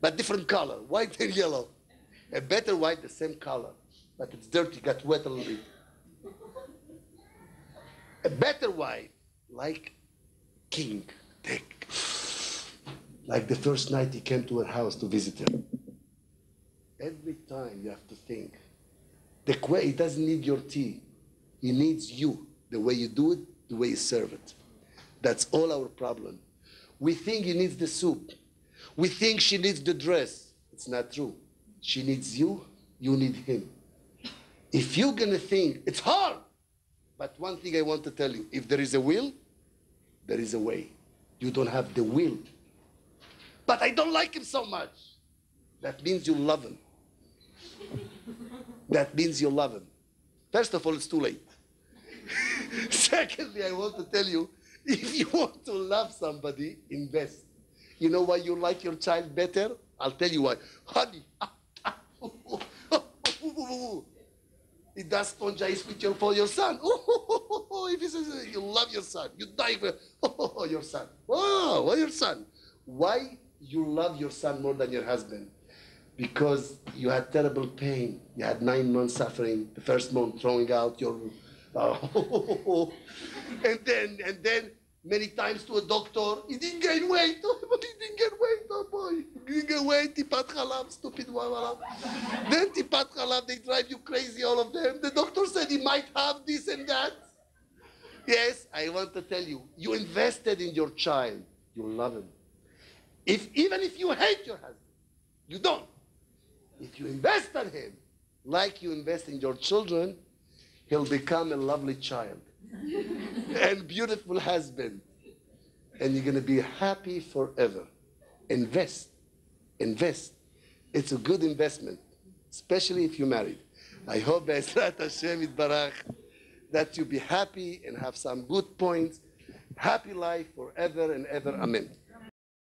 but different color, white and yellow. A better wife, the same color, but it's dirty, got wet a little bit. A better wife, like king, take. Like the first night he came to her house to visit her. Every time you have to think. He doesn't need your tea. He needs you. The way you do it, the way you serve it. That's all our problem. We think he needs the soup. We think she needs the dress. It's not true. She needs you, you need him. If you're going to think, it's hard. But one thing I want to tell you, if there is a will, there is a way. You don't have the will. But I don't like him so much. That means you love him. That means you love him. First of all, it's too late. Secondly, I want to tell you, if you want to love somebody, invest. You know why you like your child better? I'll tell you why. Honey, he does sponge ice with for your son. If he says you love your son, you die for your son. Oh, your son. Why you love your son more than your husband? Because you had terrible pain. You had 9 months suffering. The first month throwing out your, and then many times to a doctor. He didn't gain weight. But he didn't gain weight. Oh boy, he didn't gain weight. Tipat Khalab, stupid one. Then Tipat Khalab, they drive you crazy, all of them. The doctor said he might have this and that. Yes, I want to tell you, you invested in your child. You love him. Even if you hate your husband, you don't. If you invest in him, like you invest in your children, he'll become a lovely child and beautiful husband. And you're going to be happy forever. Invest. Invest. It's a good investment, especially if you're married. I hope, Be'ezrat Hashem Yitbarach, that you be happy and have some good points. Happy life forever and ever. Amen.